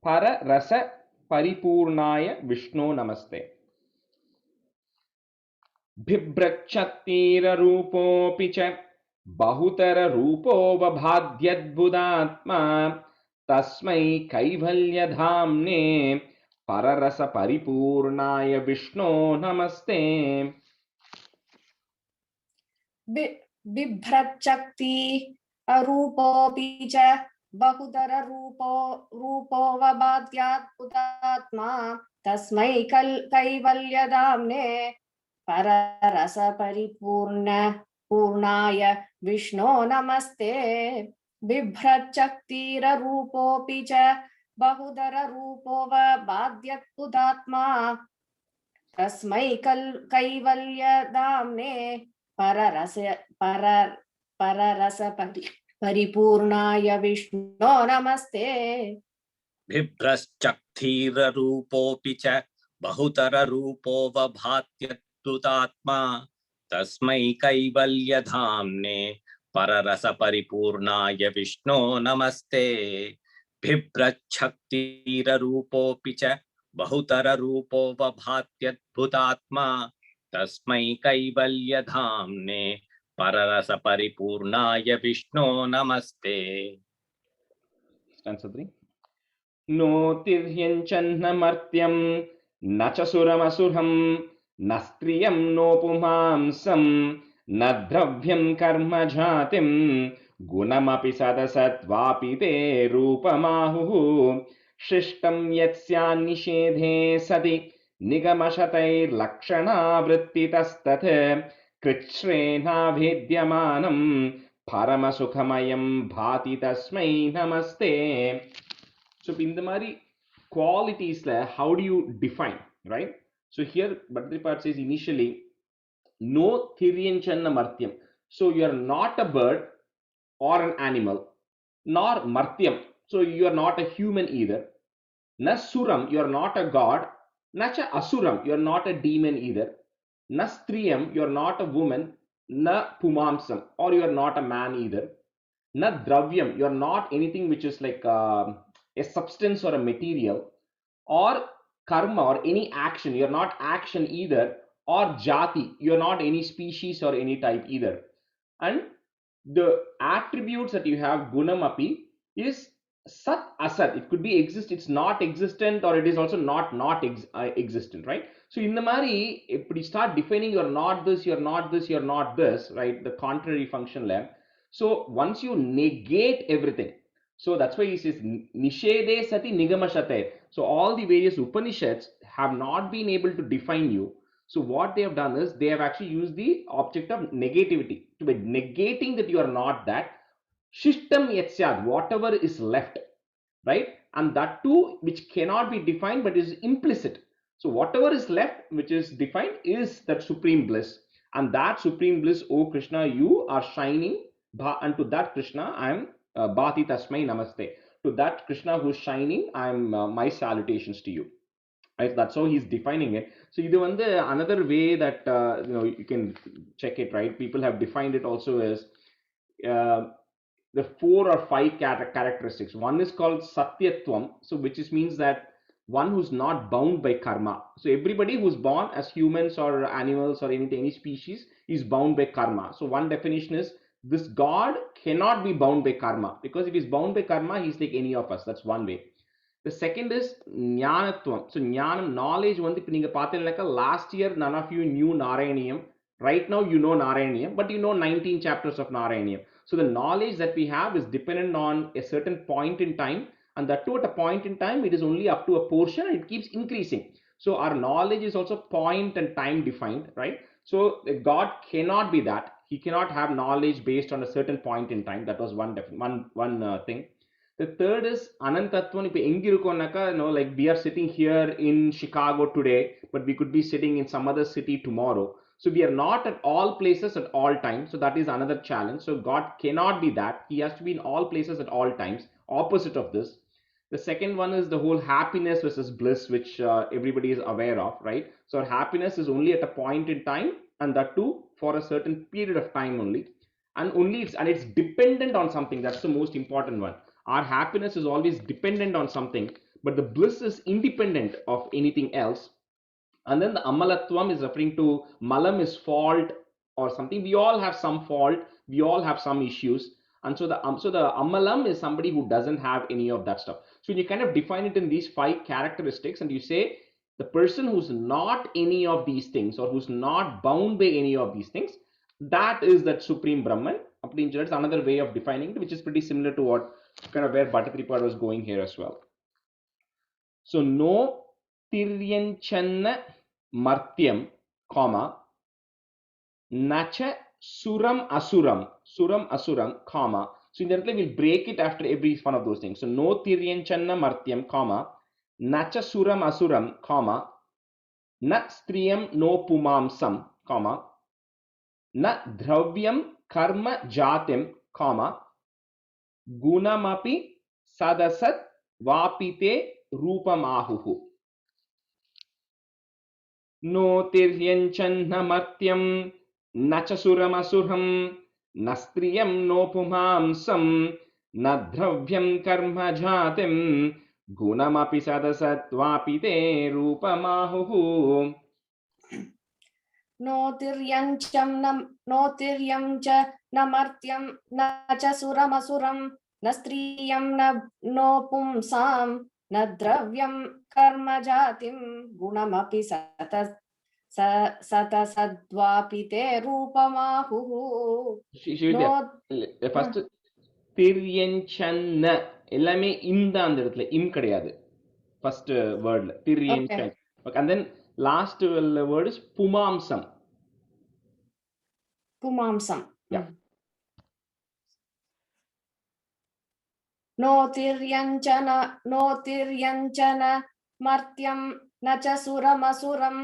Para Rasa Paripurnaya Vishnu Namaste. Bhibrachatira Rupo Picha Bahutara Rupova Bhatyad Bhudatma. Tasmai Kaivalya Dhamne Pararasa Paripurnaya Vishnu Namaste. बिभ्रच्छक्ति अरूपोऽपि च बहुधर रूपो वबाध्यात्पुतात्मा तस्मै कैवल्यधाम्ने पररसपरिपूर्णाय विष्णो नमस्ते. बिभ्रच्छक्तिररूपोऽपि च बहुधर रूपो वबाध्यत्पुतात्मा तस्मै कैवल्यधाम्ने परिपूर्णाय विष्णो नमस्ते बिभ्रश्चक्थीररूपोऽपि च बहुतररूपोऽवभात्यद्भुतात्मा तस्मै कैवल्यधाम्ने पररसपरिपूर्णाय विष्णो नमस्ते बिभ्रच्छक्तिररूपोऽपि च बहुतररूपोऽवभात्यद्भुतात्मा तस्मै कैवल्यधाम्ने पररसपरिपूर्णाय विष्णो नमस्ते। Stanza 3. No tiryanchanna martyam na cha suramasuram na striyam no pumamsam na dravyam karma jatim gunamapi sadasatvapi te rupamahuhu shishtam yatsya nishedhe sati nigamashatair lakshana vrittitastath krichrena vedyamanam paramasukhamayam bhati tasmai namaste. So in the mari qualities, how do you define, right? So here Bhadrapad says initially, no thiryanchanna martyam. So you are not a bird or an animal, nor martyam. So you are not a human either. Na suram, you are not a god. Na cha asuram, you are not a demon either. Na striyam, you are not a woman. Na pumamsam, or you are not a man either. Na dravyam, you are not anything which is like a substance or a material, or karma or any action, you are not action either, or jati, you are not any species or any type either. And the attributes that you have, gunamapi, is sat asat. It could be exist, it's not existent, or it is also not existent, right? So in the mari, if you start defining you're not this, you're not this, you're not this, right? The contrary function lab. So once you negate everything, so that's why he says nishede sati nigamashate. So all the various Upanishads have not been able to define you. So what they have done is they have actually used the object of negativity to be negating that you are not that. Shishtam yatsyad, whatever is left, right? And that too which cannot be defined but is implicit. So whatever is left which is defined is that supreme bliss. And that supreme bliss, O Krishna, you are shining. And to that Krishna I am Bhati Tasmai Namaste. To that Krishna who is shining, I am my salutations to you. Right? That's how he's defining it. So another way that you can check it, right? People have defined it also as the 4 or 5 characteristics. One is called Satyatvam, so which means that one who's not bound by karma. So everybody who's born as humans or animals or any species is bound by karma. So one definition is this God cannot be bound by karma, because if he's bound by karma, he's like any of us. That's one way. The second is Jnanatvam. So Jnanam, knowledge, last year none of you knew Narayaniam. Right now you know Narayaniam, but you know 19 chapters of Narayaniam. So the knowledge that we have is dependent on a certain point in time, and that too at a point in time it is only up to a portion and it keeps increasing. So our knowledge is also point and time defined, right? So God cannot be that. He cannot have knowledge based on a certain point in time. That was one thing. The third is Anantatvam. Like we are sitting here in Chicago today, but we could be sitting in some other city tomorrow. So we are not at all places at all times. So that is another challenge. So God cannot be that. He has to be in all places at all times. Opposite of this. The second one is the whole happiness versus bliss, which everybody is aware of, right? So our happiness is only at a point in time, and that too for a certain period of time only. And it's dependent on something. That's the most important one. Our happiness is always dependent on something, but the bliss is independent of anything else. And then the Amalatvam is referring to Malam is fault or something. We all have some fault. We all have some issues. And so the Amalam is somebody who doesn't have any of that stuff. So you kind of define it in these 5 characteristics, and you say the person who's not any of these things, or who's not bound by any of these things, that is that Supreme Brahman. It's another way of defining it, which is pretty similar to what kind of where Bhattatripad was going here as well. So no tiryanchanna martyam, comma, nacha suram asuram, comma. So in that way we'll break it after every one of those things. So no tiryanchanna martyam, comma, nacha suram asuram, comma, na striyam no pumamsam, comma, na dravyam karma jatim, comma, gunamapi sadasat vapite rupamahuhu. No tiryanchanna martyam nachasuramasuram nastriyam nopumamsam nadravyam karma jatim gunamapi sadasat vapite rupamahuhu. नोतिर्यं च न मर्त्यं न च सुरमसुरं न स्त्रियं नो पुंसां न द्रव्यं कर्म जातिं गुणमपि सतसद्वापि ते रूपमाहुः First திரியஞ்சன்ன எல்லாமே இம் தான் அந்த இடத்துல இம் கிடையாது ஃபர்ஸ்ட் வேர்ட்ல திரியஞ்சன் and then last word is pumamsam. Yeah. नोतिर्यञ्चन मर्त्यं न च सुरमसुरं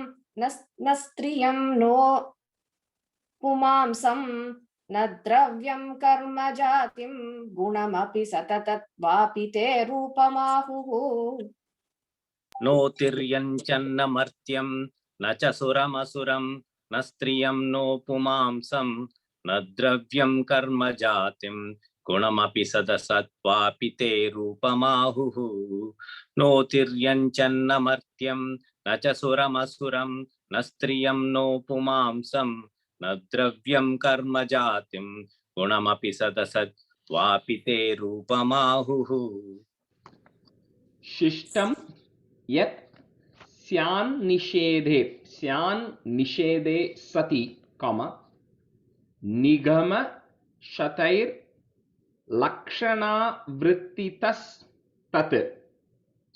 न स्त्रियं नो पुमांसं न द्रव्यं कर्म जातिं गुणमपि सततत्वापि ते रूपमाहुः नोतिर्यञ्चन्न मर्त्यं न च सुरमसुरं न स्त्रियं नो पुमांसं न द्रव्यं कर्म जातिं गुणमपि सदसत्वापि ते रूपमाहुः नोतिर्यञ्चन्न मर्त्यं न च सुरमसुरं न स्त्रियं नो पुमांसं न द्रव्यं कर्म जातिं गुणमपि सदसत्वापि ते रूपमाहुः शिष्टम यत् स्यान् निषेधे सति कॉमा निगम शतैर लक्षणा वृत्तितस्तत्,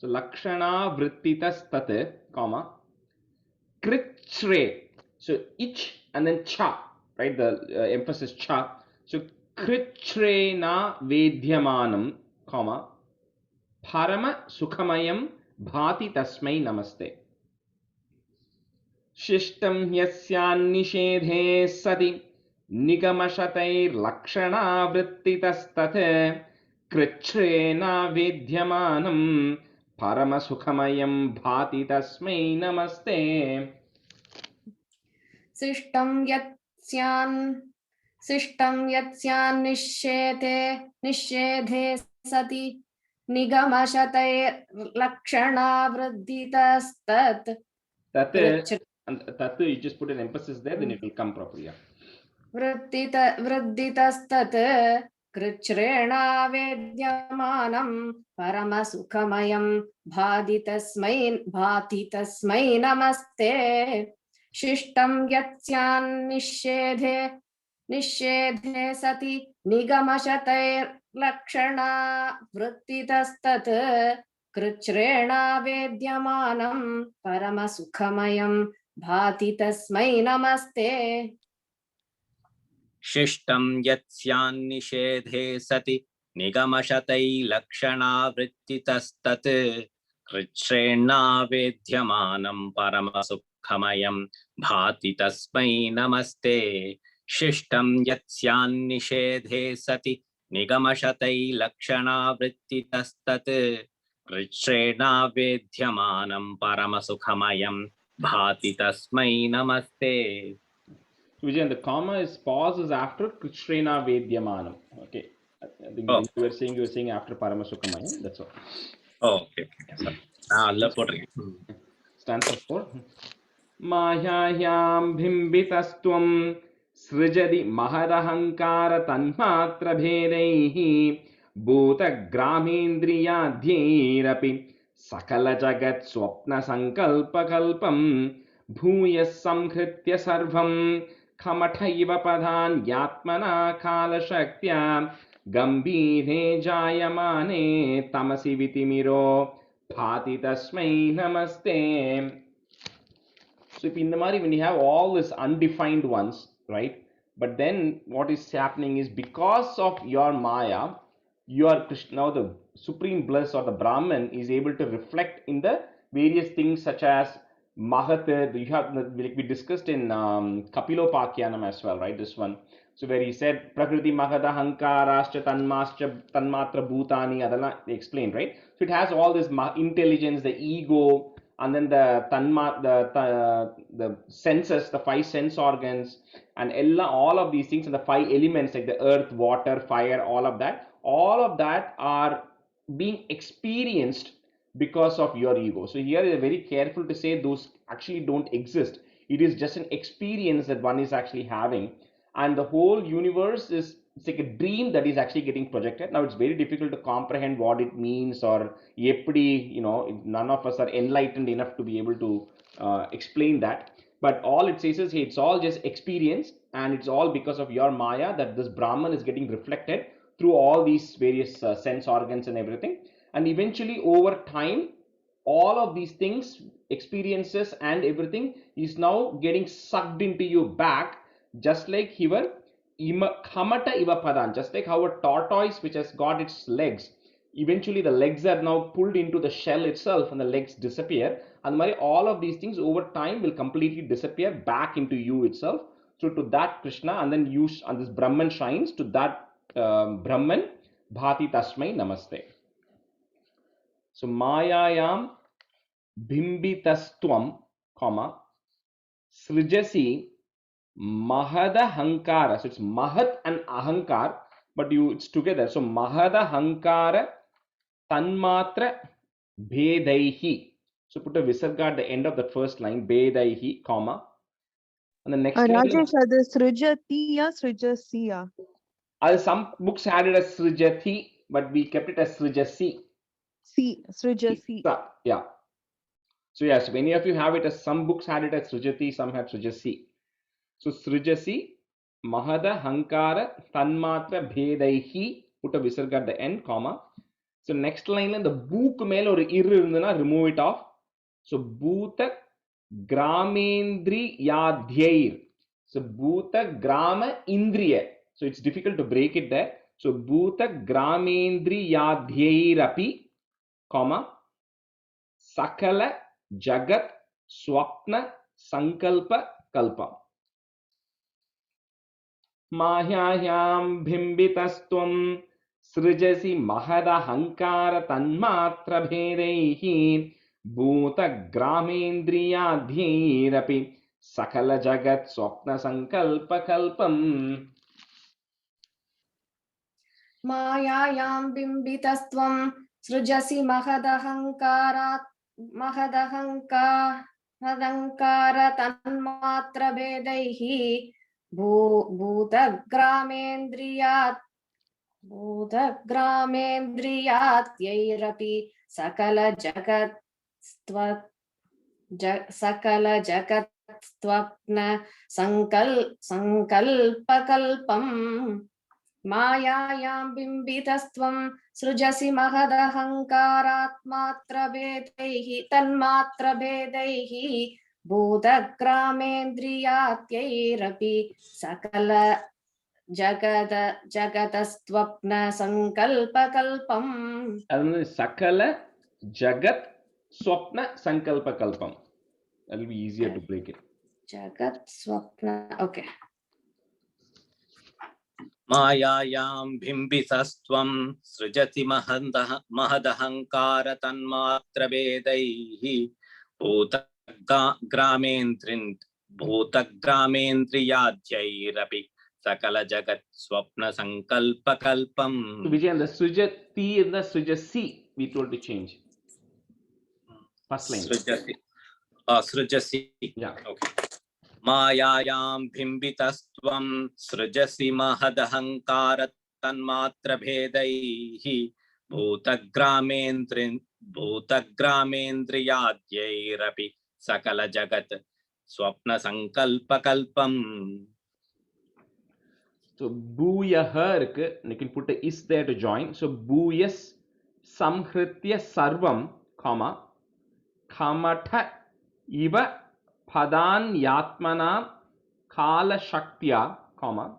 so lakshana vrittitastat, comma krichre, so ich and then cha, right, the emphasis cha, so krichrena vedhyamanam, comma parama sukhamayam bhati tasmai namaste. Shishtam yasyan nishedhe sati nigamashatair lakshana vrittitastat krichrena vedhyamanam parama sukhamayam bhati tasmai namaste. शिष्टं यत्स्यान् निषेधे सति निगमशतैर्लक्षणावृद्धितस्तत् Tat, you just put an emphasis there, then it will come properly. Yeah. वृद्धितस्तत् कृच्छ्रेणावेद्यमानं परमसुखमयं भाति तस्मै नमस्ते. शिष्टं यत्स्यान् निषेधे सति निगमशतैर्लक्षणा वृत्तितस्तत् कृच्छ्रेणावेद्यमानं परमसुखमयं भाति तस्मै नमस्ते. शिष्टं यत्स्यान् निषेधे सति निगमशतैर्लक्षणावृत्तितस्तत् कृच्छ्रेणावेद्यमानं परमसुखमयं भाति तस्मै नमस्ते. शिष्टं यत्स्यान् निषेधे सति निगमशतैर्लक्षणावृत्तितस्तत् कृच्छ्रेणावेद्यमानं परमसुखमयं भाति तस्मै नमस्ते. Vijay, the comma is pauses after Krishrena Vedyamanam. Okay. I think when you were saying after Paramasukhamayam. That's all. Oh, okay. Stanza 4. Mayayam bhimbitastvam srijadi maharahankara tanmatra bhedaihi bhuta gramendriyadhyerapi sakala jagat swapna sankalpa kalpam bhuya samkhritya sarvam खमठैव पदान् यात्मना कालशक्त्या गंभीरे जायमाने तमसि वितिमिरो भाति तस्मै नमस्ते. So if in the Mari, when you have all these undefined ones, right, but then what is happening is because of your Maya, your Krishna, now the supreme bliss or the Brahman is able to reflect in the various things such as Mahat, you have, like we discussed in Kapilopakyanam as well, right? This one. So where he said prakriti mahada hankarascha tanmatra bhutani, adala they explained, right? So it has all this intelligence, the ego, and then the senses, the 5 sense organs, and all of these things, and the 5 elements like the earth, water, fire, all of that are being experienced because of your ego. So here they are very careful to say those actually don't exist. It is just an experience that one is actually having, and the whole universe is, it's like a dream that is actually getting projected. Now it's very difficult to comprehend what it means, or eppadi, none of us are enlightened enough to be able to explain that. But all it says is, hey, it's all just experience, and it's all because of your maya that this Brahman is getting reflected through all these various sense organs and everything. And eventually over time, all of these things, experiences and everything, is now getting sucked into you back, just like hivar khamata iva padan, just like how a tortoise which has got its legs, eventually the legs are now pulled into the shell itself and the legs disappear, and all of these things over time will completely disappear back into you itself. So to that Krishna, and then use, and this Brahman shines, to that Brahman bhati tasmai namaste. So mayayam bimbitastvam, comma, srijasi mahada hankara. So it's mahat and ahankar, but it's together. So mahada hankara tanmatra bhedaihi. So put a visarga at the end of the first line, bhedaihi, comma, and the next line. Rajesh, the srijati ya srijasi ya? Some books had it as srijati, but we kept it as srijasi. Srijasi. Yeah. So yes, many of you have it as, some books had it as srijati, some had srijasi. So srijasi mahada hankara tanmatra bhedaihi, put a visarga at the end, comma. So next line, the book mele or irundana, remove it off. So bhuta gramendriyadhyair. So bhuta grama indriya. So it's difficult to break it there. So bhuta gramendriyadhyairapi, comma, sakala jagat swapna sankalpa kalpa. Mahyayam bhimbitastvam srijasi mahada hankara tanmatra bhedaihi bhuta gramendriyadhyairapi sakala jagat swapna sankalpa kalpam. मायायां बिम्बितस्त्वं सृजसि महदहङ्कारतन्मात्रभेदैः भूतग्रामेन्द्रियात्यैरपि सकलजगत्स्वप्न संकल्पकल्पम् मायायां बिम्बितस्त्वं सृजसि महदहङ्कारात्मात्रभेदैः तन्मात्रभेदैः भूतग्रामेन्द्रियात्यैरपि सकलजगतस्वप्न संकल्पकल्पम्. Sakala jagat swapna sankalpa kalpam. That will be easier to break it. Jagat swapna. Okay. मायायां बिम्बितस्त्वं सृजति महदहङ्कारतन्मात्रभेदैः भूतग्रामेन्द्रियाद्यैरपि सकलजगत्स्वप्नसङ्कल्पकल्पम्. So Vijay, and the srijati and the srijasi we told to change. First line. Srijasi. Yeah. Okay. मायायां बिम्बितस्त्वं सृजसि महदहङ्कारतन्मात्रभेदैः भूतग्रामेन्द्रियाद्यैरपि सकलजगत् स्वप्नसङ्कल्पकल्पम्. So bhuyah, you can put a is there to join. So bhuyas samhritya sarvam, comma, khamatha iva padan yatmana kala shaktya, comma,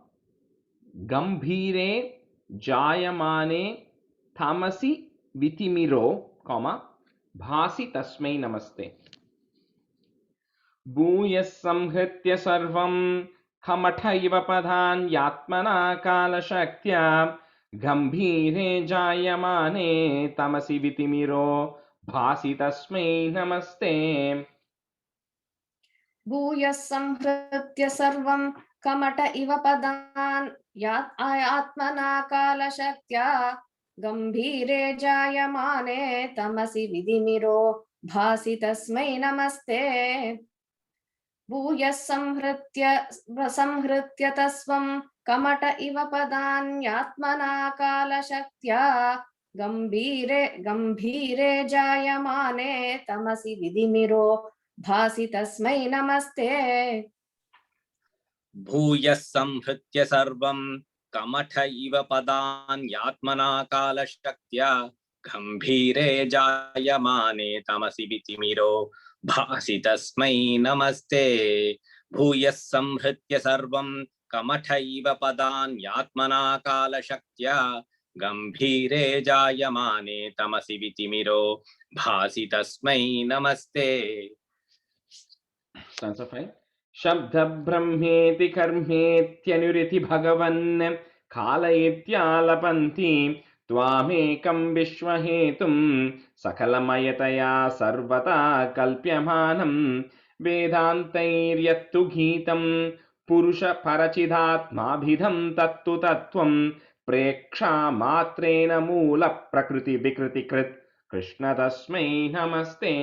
gambhire jayamane tamasi vitimiro, comma, bhasi tasmai namaste. Bhuyas samhritya sarvam खमठ इव पदान्यात्मना कालशक्त्या गम्भीरे जायमाने तमसि वितिमिरो भासि तस्मै नमस्ते। भूयः संहृत्य सर्वं कमट इव पदान् आत्मना कालशक्त्या गम्भीरे जायमाने तमसि विधिमिरो भासि तस्मै नमस्ते। भूयः संहृत्य तस्वं कमट इव पदान्यात्मना कालशक्त्या गम्भीरे जायमाने तमसि विधिमिरो भासि तस्मै नमस्ते। भूयः संहृत्य सर्वं कमठ इव पदान्यात्मना कालशक्त्या गम्भीरे जायमाने तमसि वितिमिरो भासि तस्मै नमस्ते। भूयः संहृत्य सर्वं कमठ इव पदान्यात्मना कालशक्त्या गम्भीरे जायमाने तमसि वितिमिरो भासि तस्मै नमस्ते। शब्द ब्रह्मेति कर्मेत्यनुरिति भगवन् कालयित्यालपन्ति त्वामेकं विश्वहेतुं सकलमयतया सर्वथा कल्प्यमानं वेदान्तैर्यत्तु गीतं पुरुषपरचिदात्माभिधं तत्तु तत्त्वं प्रेक्षा मात्रेण मूलप्रकृतिविकृतिकृत् कृष्ण तस्मै नमस्ते.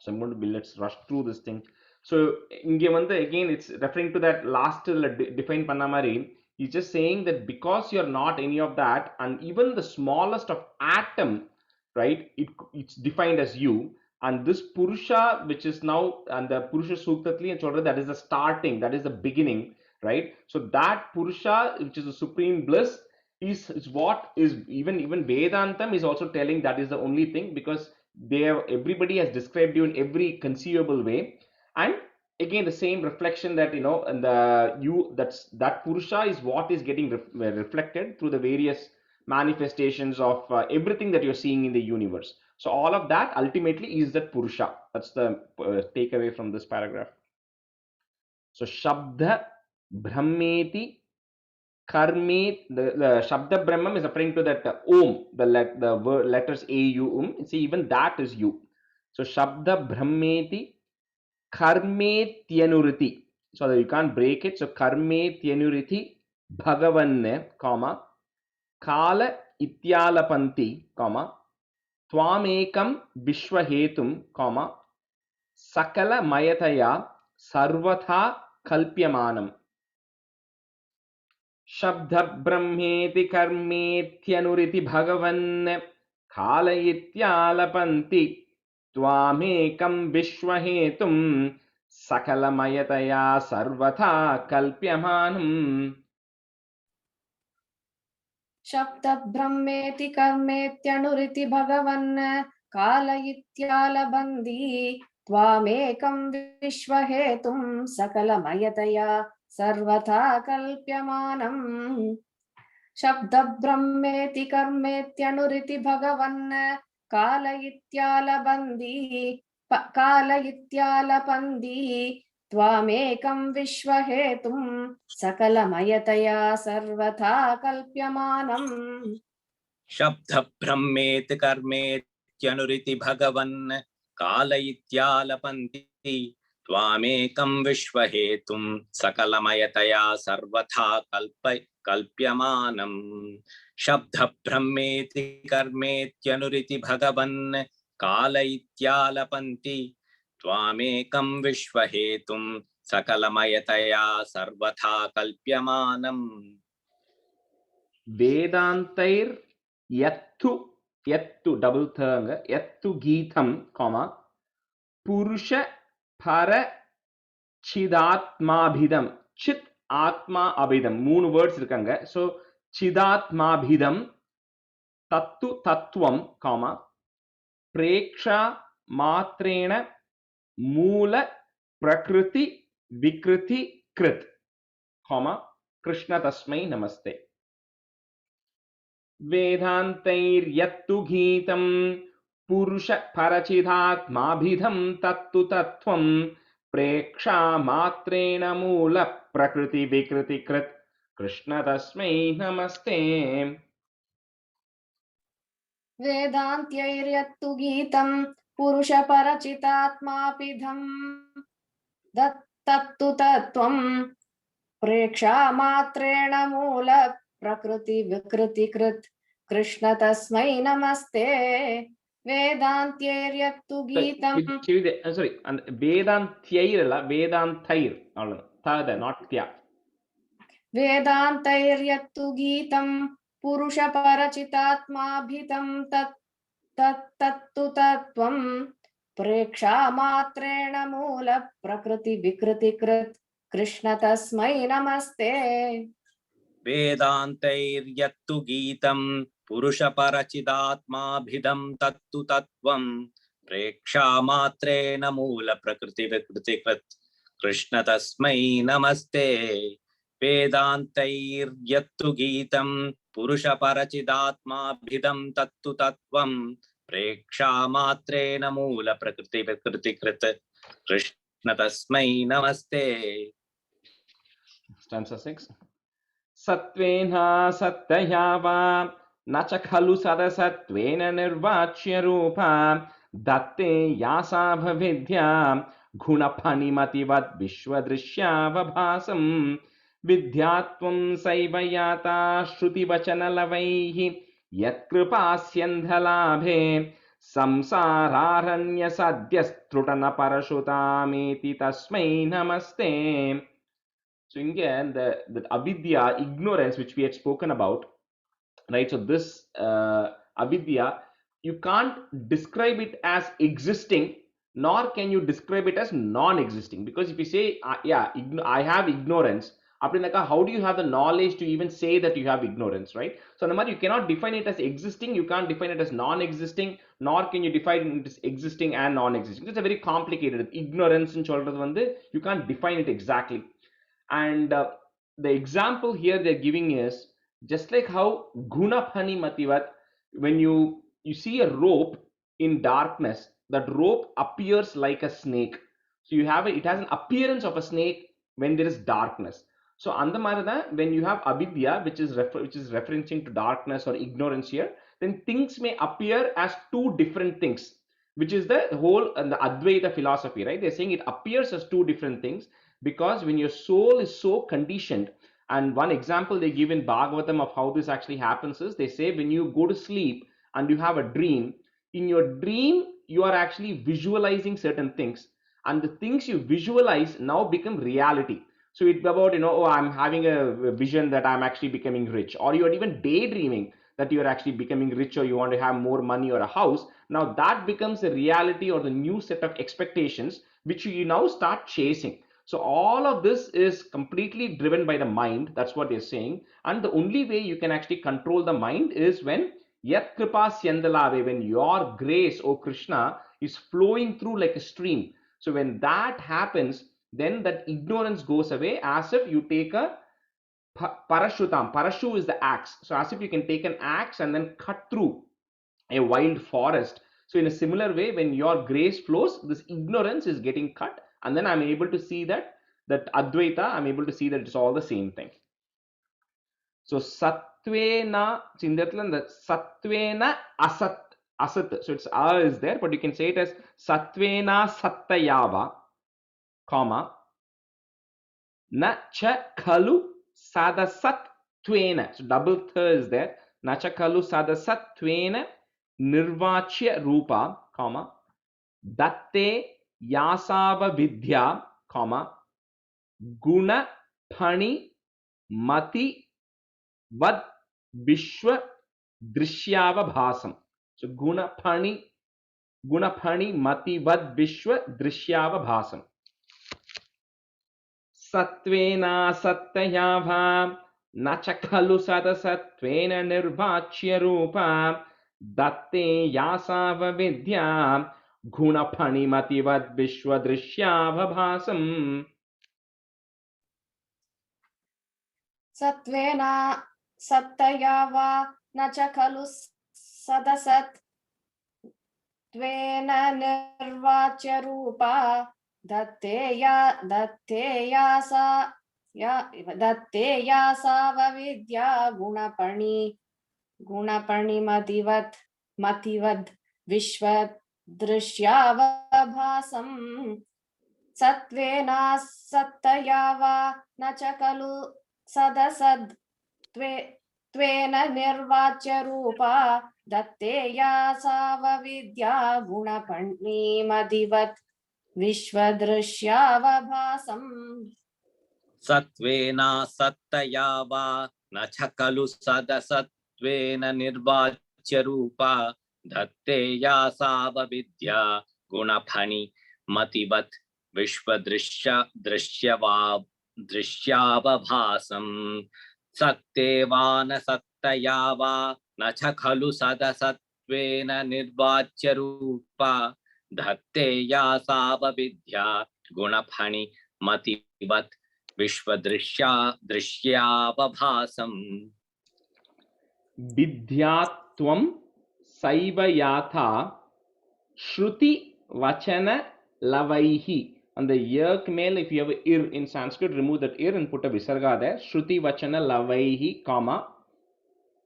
So I'm going to let's rush through this thing. So again it's referring to that last define panna mari. He's just saying that because you're not any of that, and even the smallest of atom, right, it's defined as you, and this purusha which is now, and the purusha suktatli and children, that is the starting, that is the beginning, right? So that purusha which is the supreme bliss is what is even Vedantam is also telling that is the only thing, because everybody has described you in every conceivable way. And again the same reflection that and that purusha is what is getting reflected through the various manifestations of everything that you're seeing in the universe. So all of that ultimately is that purusha. That's the takeaway from this paragraph. So shabda brahmeti karme, the shabda brahmam is referring to that om, the letters a u see, even that is you. So shabda brahmeti karmetyanuriti, so that you can't break it. So karmetyanuriti bhagavan comma kala ityalapanti comma twamekam vishwahetum comma sakala mayataya sarvatha kalpyamanam. शब्द ब्रह्मेति कर्मेत्यनुरिति भगवन् कालयित्यालपन्ति त्वामेकं विश्वहेतुं सकलमयतया सर्वथा कल्प्यमानम्. शब्द ब्रह्मेति कर्मेत्यनुरिति भगवन् कालयित्यालबन्धि त्वामेकं विश्वहेतुं सकलमयतया सर्वथा कल्प्यमानम्. शब्द ब्रह्मेति कर्मेत्यनुरिति भगवन् कालयित्यालबन्धि त्वामेकं विश्वहेतुं सकलमयतया सर्वथा कल्प्यमानम्. शब्द ब्रह्मेति कर्मेत्यनुरिति भगवन् कालयित्यालपन्ति त्वामेकं विश्वहेतुं सकलमयतया सर्वथा कल्प्यमानम्. शब्द ब्रह्मेति कर्मेत्यनुरिति भगवन् कालयित्यालपन्ति त्वामेकं विश्वहेतुं सकलमयतया सर्वथा कल्प्यमानम्. वेदांतैर यत्तु double thanga यत्तु गीतम comma पुरुष पर चिदात्माभिदम चित आत्मा अभिदम மூணு words இருக்காங்க. So चिदात्माभिदम तत्तु तत्वम comma प्रेक्षा मात्रेण मूल प्रकृति विकृति कृत comma कृष्ण तस्मै नमस्ते. वेदान्तैर्यत्तु गीतं पुरुष परचिदात्माभिधं तत्तु तत्त्वं प्रेक्षा मात्रेण मूल प्रकृति विकृति कृत कृष्ण तस्मै नमस्ते वेदान्त्यैर्यत्तु गीतं पुरुषपरचितात्मापिधं तत्तु तत्त्वं प्रेक्षामात्रेण मूल प्रकृति विकृतिकृत् कृष्ण तस्मै नमस्ते वेदान्त्यैर्यत्तु गीतं sorry and वेदान्त्यैर all वेदान्तैर अव्वளவுதான் not tya वेदान्तैर्यत्तु गीतं पुरुषपरचितात्माभितं तत्तु तत्त्वं प्रेक्षामात्रेण मूल प्रकृति विकृतिकृत् कृष्ण तस्मै नमस्ते वेदान्तैर्यत्तु गीतं पुरुषपरचिदात्माभिधं तत्तु तत्त्वं प्रेक्षामात्रेण मूलप्रकृतिविकृतिकृत् कृष्ण तस्मै नमस्ते वेदान्तैर्यत्तु गीतं पुरुषपरचिदात्माभिधं तत्तु तत्त्वं प्रेक्षामात्रेण मूलप्रकृतिविकृतिकृत् कृष्ण तस्मै नमस्ते stanza 6 सत्त्वेन सत्तया वा न च खलु सदसत्त्वेन निर्वाच्य रूपा दत्ते यासा भविद्या गुणफणिमतिवद् विश्वदृश्यावभासं विद्यात्वं सैव याता श्रुतिवचनलवैः यत्कृपास्यन्धलाभे संसारारण्यसद्यस्तृटनपरशुतामेति तस्मै नमस्ते. So again, the avidya, ignorance, which we had spoken about, right? So this avidya, you can't describe it as existing, nor can you describe it as non-existing. Because if you say, I have ignorance, how do you have the knowledge to even say that you have ignorance, right? So you cannot define it as existing, you can't define it as non-existing, nor can you define it as existing and non-existing. It's a very complicated ignorance in சொல்றது you can't define it exactly. And the example here they're giving is just like how gunapani mativat, when you see a rope in darkness, that rope appears like a snake. So you have it has an appearance of a snake when there is darkness. So andamarada, when you have avidya, which is referencing to darkness or ignorance here, then things may appear as two different things, which is the whole and the Advaita philosophy, right? They're saying it appears as two different things because when your soul is so conditioned, and one example they give in Bhagavatam of how this actually happens is they say when you go to sleep and you have a dream, in your dream you are actually visualizing certain things, and the things you visualize now become reality. So it's about, oh, I'm having a vision that I'm actually becoming rich, or you're even daydreaming that you're actually becoming rich, or you want to have more money or a house. Now that becomes a reality or the new set of expectations which you now start chasing. So all of this is completely driven by the mind. That's what they're saying. And the only way you can actually control the mind is when yat kripa syandalave, when your grace, O Krishna, is flowing through like a stream. So when that happens, then that ignorance goes away, as if you take a parashutam. Parashu is the axe. So as if you can take an axe and then cut through a wild forest. So in a similar way, when your grace flows, this ignorance is getting cut, and then I'm able to see that Advaita, I'm able to see that it's all the same thing. So satvena, so in that the satvena asat, so it's is there, but you can say it as satvena sattayava, comma, na cha khalu sadasattvena, so double th is there, na cha khalu sadasattvena nirvachya rupa, comma, datte yasava vidya, comma, guna phani mati vad vishwa drishyavabhasam. So guna phani mati vad vishwa drishyavabhasam. Satvena sattayava na cha khalu sadasattvena nirvachya rupa datte yasava vidya guna phani mati vad vishwa drishyavabhasam. सत्त्वेन सत्तया वा न च खलु सदसत्त्वेन निर्वाच्य रूपा दत्तेया सावविद्या गुणपणिमतिवत् विश्वदृश्यावभासम् सत्त्वेना सत्तया वा न च खलु सदसद्त्वेन निर्वाच्य रूपा दत्तेया सावविद्या गुणपणिमतिवत् विश्वदृश्यावभासम् सत्त्वेन सत्तया वा न च खलु सदसत्त्वेन निर्वाच्य रूपा धत्तेया सावविद्या गुणफणिमतिवत् दृश्यावभासम् सत्तेवान सत्तया वा न च खलु सदसत्त्वेन निर्वाच्य रूपा धत्तेया सावविद्या गुणफणिमतिवत् दृश्यावभासम् विद्यात्वं सैव याथा श्रुति वचन lavaihi. On the yerk male, if you have ir in Sanskrit, remove that ir and put a visarga there. Shruti vachana lavaihi, comma.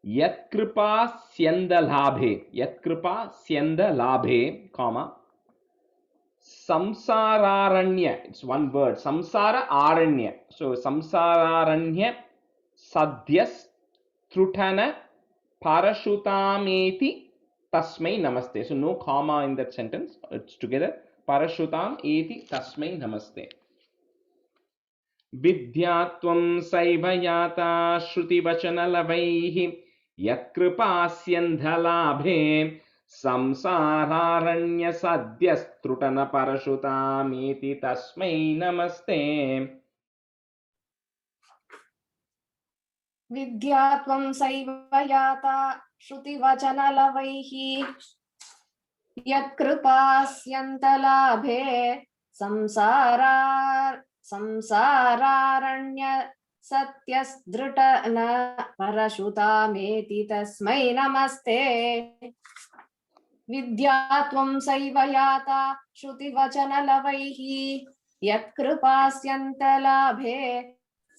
Yat kripa syanda labhe, comma. Samsararanya, it's one word. Samsara aranya. So samsararanya sadyas trutana parashutameti tasmai namaste. So no comma in that sentence. It's together. Parashutam eti tasmai namaste. Vidyatvam saivayata shruti vachana lavaihi yatkripasyandhalabhe samsararanya sadhyastrutana parashutam eti tasmai namaste. विद्यात्वं सैवयाता श्रुतिवचनलवैहि यत्कृपास्यन्तलाभे संसारारण्य सत्यस्दृटन परशुतामेति तस्मै नमस्ते. विद्यात्वं सैवयाता श्रुतिवचनलवैः यत्कृपास्यन्तलाभे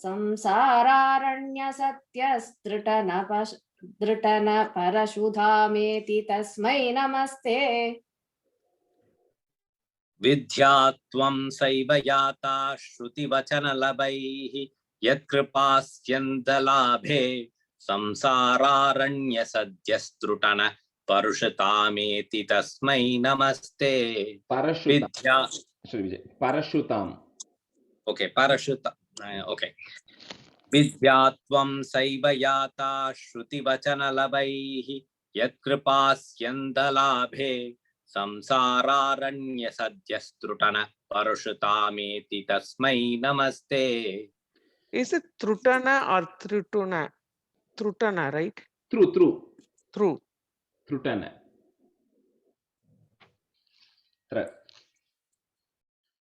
संसारारण्य सत्यस्दृटन परशुधामेति तस्मै नमस्ते. विद्यात्वं सैवयाता श्रुतिवचनलभैः यत्कृपास्यन्तलाभे संसारारण्यसद्यस्त्रुटन परुषतामेति तस्मै नमस्ते. Parashutam. Okay, okay. विद्यात्वं सैवयाता श्रुतिवचनलभैः यत्कृपास्यन्तलाभे संसारारण्यसद्यस्त्रुटन परुषतामेति तस्मै नमस्ते. Is it Trutana or Trutuna? Trutana, right? True. Trutana.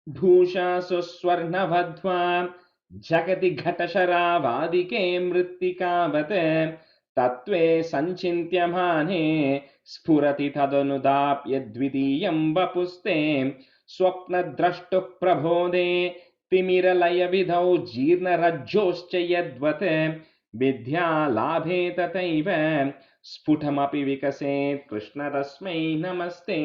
Bhusha suswarnavadhva jagati ghatasharavadike mrittikavate tatve sancintyamane spurati tadanudapya dvidiyam vapuste swapna drashtu prabhode timiralaya vidhau jirna rajjoscha yadvate vidya labhe tataiva sphutamapi vikaset krishna rasmai namaste.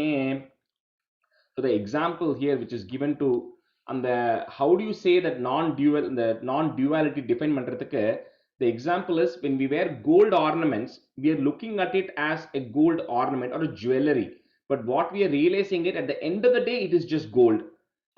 So the example here which is given to on the how do you say that non-duality define பண்றதுக்கு, the example is when we wear gold ornaments, we are looking at it as a gold ornament or a jewelry, but what we are realizing it at the end of the day it is just gold.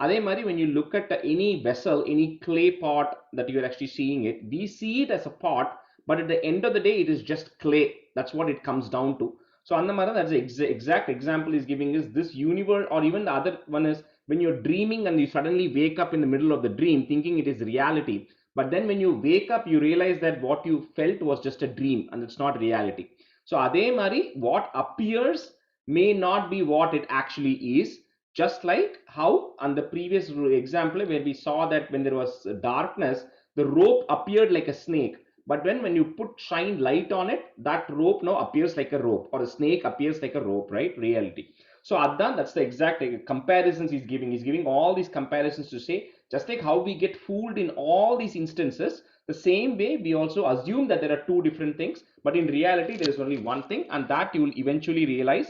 அதே மாதிரி when you look at any vessel, any clay pot that you are actually seeing it, we see it as a pot, but at the end of the day it is just clay. That's what it comes down to. So Andamara, that's the exact example is giving is this universe, or even the other one is when you're dreaming and you suddenly wake up in the middle of the dream thinking it is reality. But then when you wake up, you realize that what you felt was just a dream and it's not reality. So Adhe Mari, what appears may not be what it actually is. Just like how on the previous example where we saw that when there was darkness, the rope appeared like a snake. But when you shine light on it, that rope now appears like a rope, or a snake appears like a rope, right? Reality. So Adhan, that's the exact comparisons he's giving. He's giving all these comparisons to say, just like how we get fooled in all these instances, the same way we also assume that there are two different things, but in reality there is only one thing, and that you will eventually realize,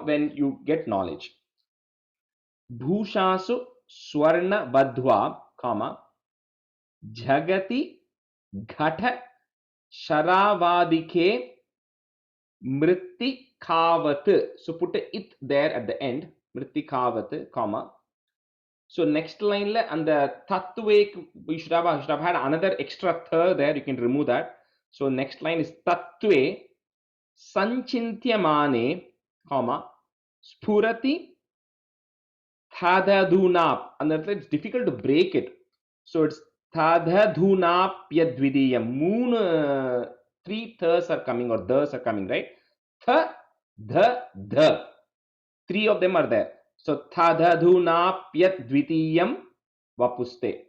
when you get knowledge. Bhushasu swarna vadhva, comma, jagati ghatha sharavadike mrittikavat. So put a it there at the end, mrittikavat, comma. So next line and the tattve, we should have had another extra th there. You can remove that. So next line is tattve sanchintyamane, comma, spurati thadadhunap. And that's it's difficult to break it. So it's thadadhunapyadvidiyam. Three ths are coming, or ths are coming, right? Th, the. Three of them are there. So thadadhunapyadvidiyam vapuste.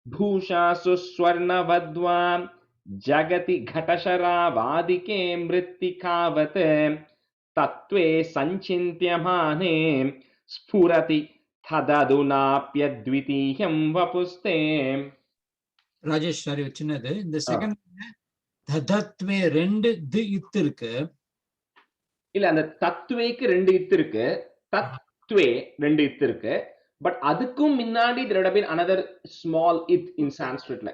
Bhushasu swarnavadvam jagati ghatashara vadike mrittikavate tattve sanchintyamane spurati thadadhunapyadvidiyam vapuste. Rajesh sorry சின்னது இந்த செகண்ட் தத்வே ரெண்டு இத்து இருக்கு இல்ல அந்த தத்வேக்கு ரெண்டு இத்து இருக்கு, தத்வே ரெண்டு இத்து இருக்கு, பட் அதுக்கும் முன்னாடி there would have been another small it in Sanskritல.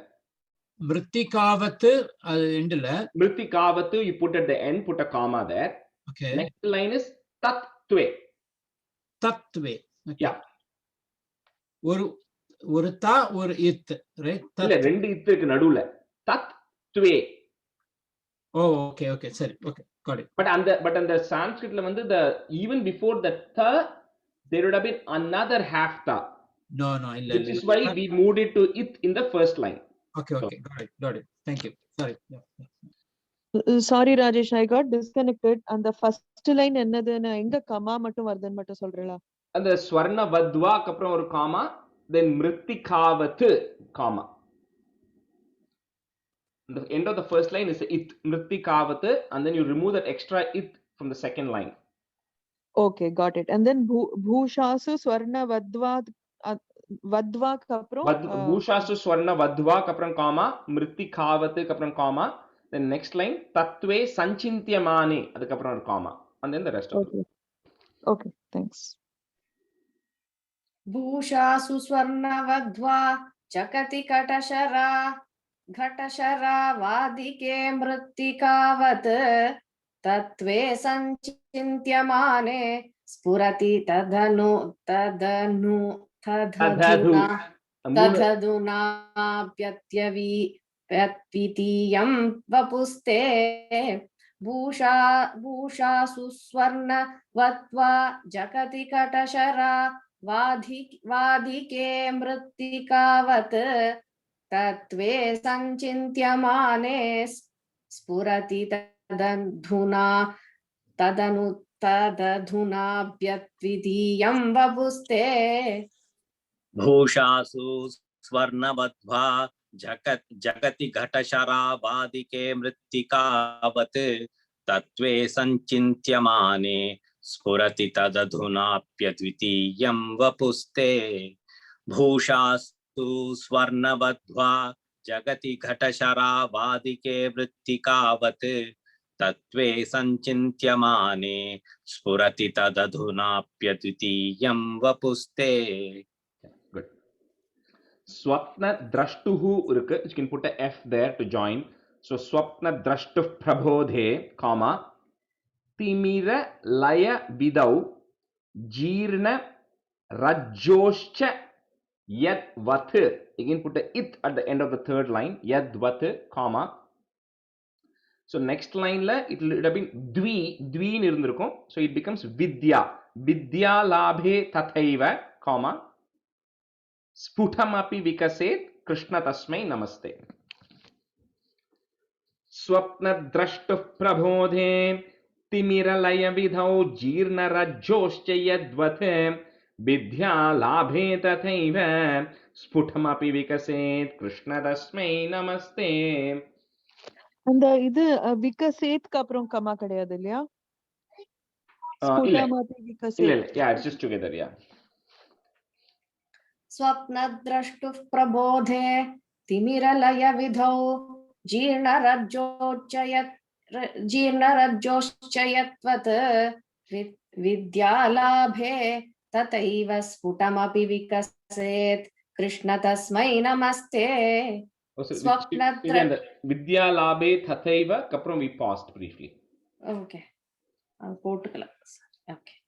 மிருத்திகாவத்து அது எண்டுல மிருத்திகாவத்து you put at the end, put a comma there. Okay. Next line is tattve. தத்வே. Yeah. ஒரு தா ஒரு இத், ரைட்? இல்ல ரெண்டு இத்து இருக்கு நடுவுல. தத்வே. Oh, okay, okay, சரி, okay, got it. But அந்த Sanskritல வந்து even before the tha there would have been another half tha. No, இல்ல. Which is why we moved it to it in the first line. Okay, got it. Thank you. Sorry. Yeah. Sorry Rajesh, I got disconnected. And the first line என்னதுன்னு எங்க கமா மட்டும் வருதுன்னு மட்டும் சொல்றீங்களா? அந்த ஸ்வர்ண வத்வாக்கு அப்புறம் ஒரு காமா, then மிருத்திகாவத்து comma. The end of the first line is it, mrittikavat, and then you remove that extra it from the second line. Okay, got it. And then bhushasu swarna vadva kapram bhushasu swarna vadva kapram comma, mrittikavat kapram comma, then next line tattve sanchintyamane adukapram or comma, and then the rest of it. Okay, thanks. Bhushasu swarna vadva chakati katashara घटशरा वादिके मृत्तिकावत् तत्वे संचिन्त्यमाने स्फुरति तदधुनाप्यत्यवीयं वपुस्ते भूषासु स्वर्ण वत्वा जगति कटशरा वाधिके मृत्तिकावत् तत्वे संचिन्त्यमाने स्फुरति तदधुनाप्यद्वितीयं वपुस्ते भूषासु स्वर्णवद्वा जगति घटशरा वादिके मृत्तिकावत् तत्वे संचिन्त्यमाने स्फुरति तदधुनाप्यद्वितीयं वपुस्ते भूषासु स्वर्णवद्वा जगति घटशरा वादिके मृत्तिकावत् तत्वे संचिन्त्यमाने स्फुरति तदधुनाप्यद्वितीयं वपुस्ते. Good. Swapna drashtuhu irukku. You can put a F there to join. So swapna drashtuh prabodhe, comma, timira laya vidau jeerna rajjoscha yad vat. Again put a it at the end of the third line, yad vat, comma. So next line la it would have been dvi nu irundirukum, so it becomes vidya labhe tathaiva, comma, sphutamapi vikaset krishna tasmai namaste. Swapna drashtuh prabodhe timira laya vidhau jeerna rajjoscha yadvat vidya labhe tathaiva sphutamapi vikaset krishna tasmai namaste. அந்த இது விகசேத்க்கு அப்புறம் கமா கிடையாது இல்லையா? Sputamapi vikaset. Yeah, it's just together. Yeah. स्वप्नद्रष्टुः प्रबोधे तिमिरलयविधौ जीर्णरज्जोश्चयत्वत् विद्यालाभे तथैव स्फुटमपि विकसेत् कृष्ण तस्मै नमस्ते. Vidya Labhe Tathaiva Kapram we paused briefly. Okay. Okay.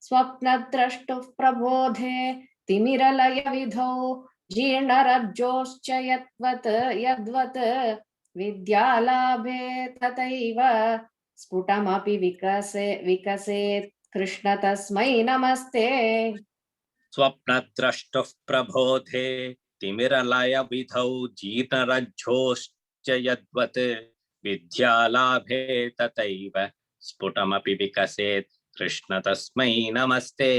स्वप्नद्रष्टुः प्रबोधे तिमिरलयविधौ जीर्णरज्जोश्च यद्वत् विद्यालाभे तथैव स्फुटमपि विकसेत् कृष्ण तस्मै नमस्ते. स्वप्नद्रष्टुः प्रबोधे तिमिरलयविधौ जीर्णरज्जोश्च यद्वत् विद्यालाभे तथैव स्फुटमपि विकसेत् कृष्ण तस्मै नमस्ते.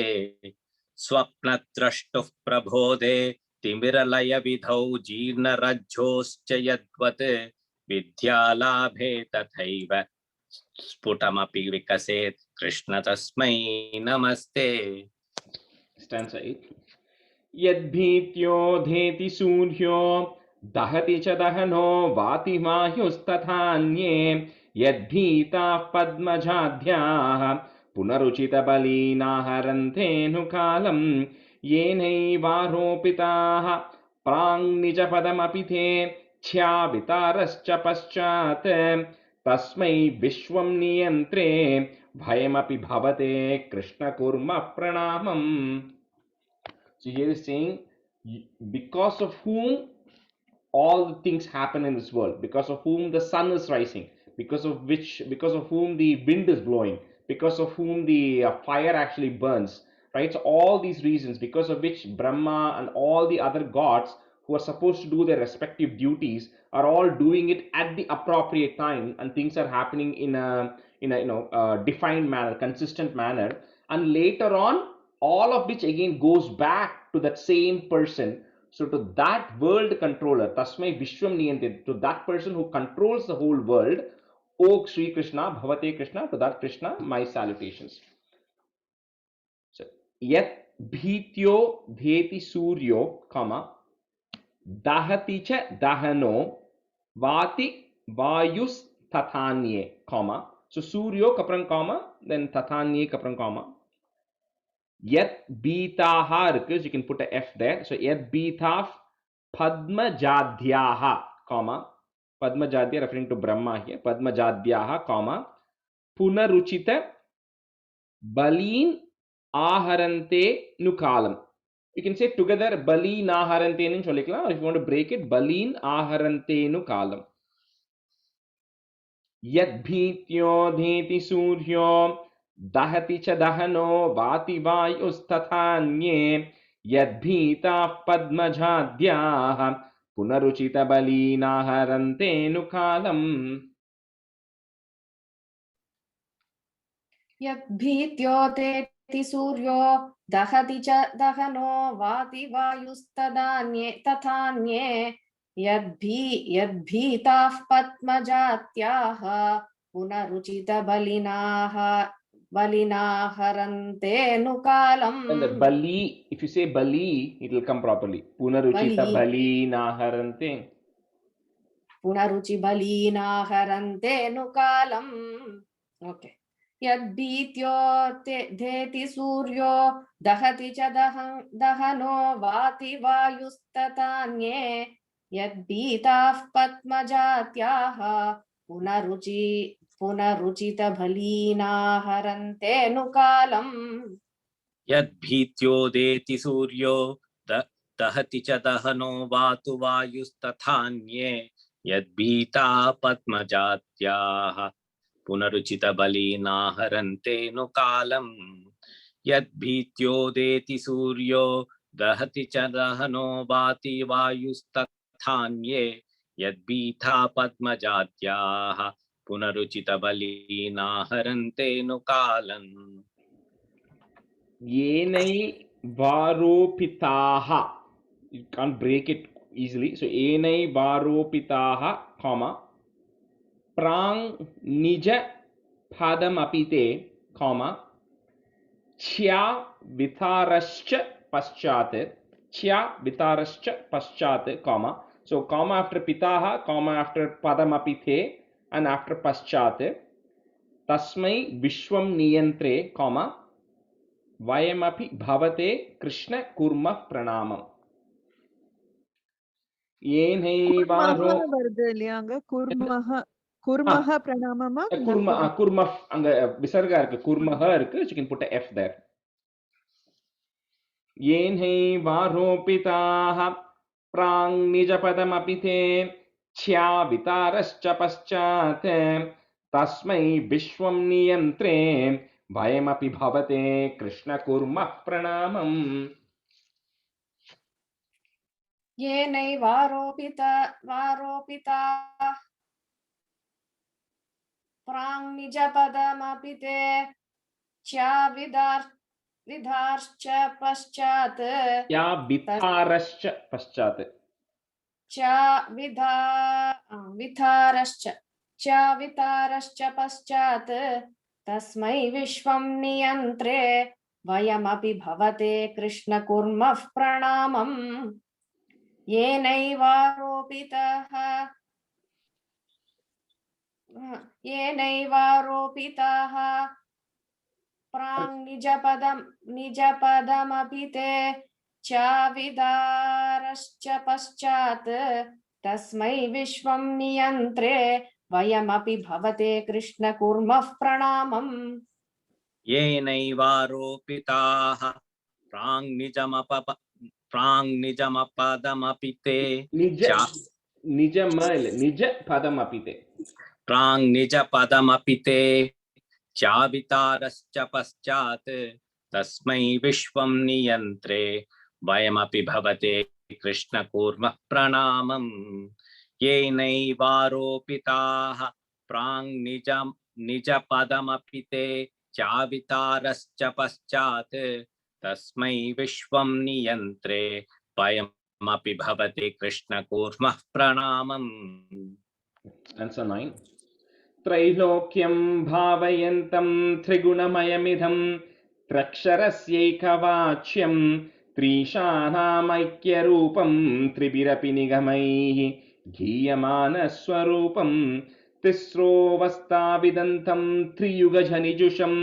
स्वप्नद्रष्टुः प्रबोधे तिमिरलयविधौ जीर्णरज्जोश्च यद्वत् विद्यालाभे तथैव स्फुटमपि विकसेत् कृष्ण तस्मै नमस्ते. Stanza 8. Yadbhityoधेति सूर्यो दहति च दहनो वाति वायुस्तथान्ये यद्भीताः पद्मजाद्याः पुनरुचितबलीनाहरन्तेऽनुकालं येनैवारोपिताः प्राङ्निजपदमपि ते च्छ्यावितारश्च पश्चात् तस्मै विश्वं नियन्त्रे भयमपि भवते कृष्ण कुर्मः प्रणामम्. So here is saying, because of whom all the things happen in this world, because of whom the sun is rising, because of whom the wind is blowing, because of whom the fire actually burns, right? So all these reasons, because of which Brahma and all the other gods who are supposed to do their respective duties are all doing it at the appropriate time, and things are happening in a defined manner, consistent manner, and later on all of which again goes back to that same person. So to that world controller, Tasmai Vishwam Niyantit, to that person who controls the whole world, O Sri Krishna, Bhavate Krishna, to that Krishna, my salutations. So, Yat Bhityo Dheti Suryo, comma, Dahati cha Dahano, Vati Vayus Tathanye, comma. So Suryo Kaprang, comma, then Tathanye Kaprang, comma. Yat Bitaha, because you can put a F there. So Yat Bitaf Padmajadhyaha, comma. Padmajadhya referring to Brahma here. Padmajadhyaha, comma. Punaruchita Balin Aharante Nukalam. You can say together Balin Aharante in Cholikla, or if you want to break it, Balin Aharante Nukalam. Yat Bhityo Dheti Suryo Dahati cha dahano vati vayustathanye yadbhita padmajadhyaha punaruchita balinaharante nukalam. यद्भीत्योतेति सूर्यो दहति च दहनो वाति वायुस्तथान्ये यद्भीताः पद्मजात्याः बलिनाहरन्तेऽनुकालम्. And the bali, if you say bali, it will come properly. Punaruchita balinaharante. पुनरुचि बलीनाहरन्तेऽनुकालम्. Okay. यद्भीत्योतेति सूर्यो दहति च दहनो वाति वायुस्तथान्ये यद्भीताः पद्मजात्याः पुनरुचितबलीनाहरन्तेऽनुकालम्. यद्भीत्योदेति सूर्यो दहति च दहनो वातु वायुस्तथान्ये यद्भीता पद्मजात्याः पुनरुचितबलीनाहरन्तेऽनुकालम्. यद्भीत्योदेति सूर्यो दहति च दहनो वाति वायुस्तथान्ये यद्भीता पद्मजात्याः पुनरुचितबलीनाहरन्तेऽनुकालम्. Yenai varopitaha. You can't break it easily. So yenai varopitaha, comma, prang nija padam apite, comma, च्या वितारश्च पश्चात्, च्या वितारश्च पश्चात्, comma. So comma after pitaha, comma after padamapite, and after paschat. Tasmai vishwam niyantre, comma, vayamapi bhavate krishna kurma pranamam. Yenaivaaro வருது இல்லையாங்க குர்மஹ பிரணாமமா kurma அங்க விசர்கா இருக்கு, kurmaha இருக்கு, so you can put a f there. येनैवारोपिताः प्राङ् निजपदमपिते च्या वितारश्च पश्चात् तस्मै विश्वं नियन्त्रे भयमपि भवते कृष्ण कुर्मः प्रणामम्. येनैवारोपिता प्राङ्निजपदमपिते च्या विधार्श्च पश्चात् या वितारश्च पश्चात्, वितारश्च पश्चात् तस्मै विश्वं नियन्त्रे वयमपि भवते कृष्ण कुर्मः प्रणामम्. येनैवारोपिताः प्राङ् निजपदमपिते च्या विदारश्च पश्चात् तस्मै विश्वं नियन्त्रे वयमपि भवते कृष्ण कुर्मः प्रणामम्. येनैवारोपिताः प्राङ्निजमपदमपिते प्राङ्निजपदमपिते चावितारश्च पश्चात् तस्मै विश्वं नियन्त्रे वयमपि भवते कृष्ण कुर्मः प्रणामम्. येनैवारोपिताः प्राङ्निजपदमपिते चावितारश्च पश्चात् तस्मै विश्वं नियन्त्रे वयमपि भवते कृष्ण कुर्मः प्रणामम्. Answer 9. त्रैलोक्यं भावयन्तं त्रिगुणमयमिदं त्रक्षरस्यैकवाच्यं त्रीशानामैक्यरूपं त्रिभिरपि निगमैः गीयमानस्वरूपं तिस्रोऽवस्थाविदन्तं त्रियुगजनिजुषं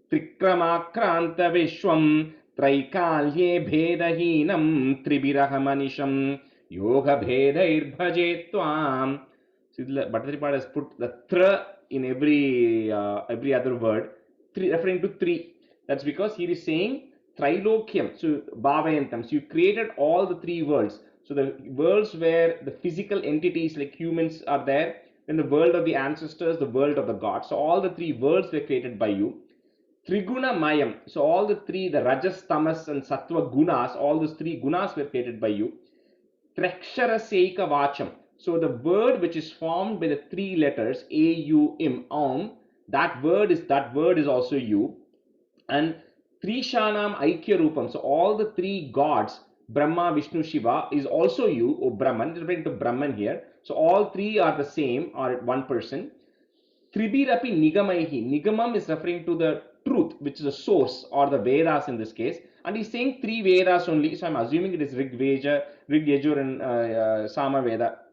त्रिक्रमाक्रान्तविश्वं त्रैकाल्ये भेदहीनं त्रिभिरहमनिशं योगभेदैर्भजे त्वाम्. Bhattacharya has put the tra in every other word, referring to three. That's because he is saying trilokyam, so bhavayantam. So you created all the three worlds. So the worlds where the physical entities like humans are there, then the world of the ancestors, the world of the gods. So all the three worlds were created by you. Triguna mayam. So all the three, the rajas, tamas, and sattva gunas, all those three gunas were created by you. Traksharaseika vacham. So the word which is formed by the three letters A-U-M, Om, that word is also you. And Trishanam Aikya Rupam. So all the three gods, Brahma, Vishnu, Shiva, is also you, or Brahman. Referring to Brahman here. So all three are the same, or one person. Tribirapi Nigamaihi. Nigamam is referring to the truth, which is the source, or the Vedas in this case. And he's saying three Vedas only. So I'm assuming it is Rig, Yajur, and Sama Veda.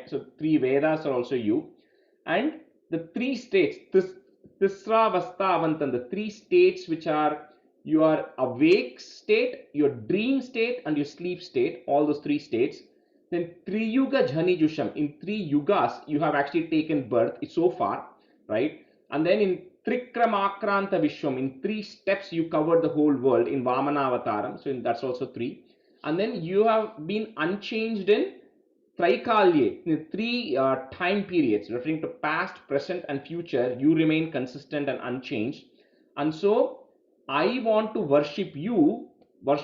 So three Vedas are also you. And the three states, Tisra Vastavantan, the three states which are your awake state, your dream state, and your sleep state, all those three states. Then Triyuga Jhani Jusham, in three yugas you have actually taken birth so far, right? And then in Trikramakranta Vishwam, in three steps you covered the whole world in Vamanavataram, so that's also three. And then you have been unchanged in Traikalye, in three time periods, referring to past, present, and future, you remain consistent and unchanged. And so I want to worship you by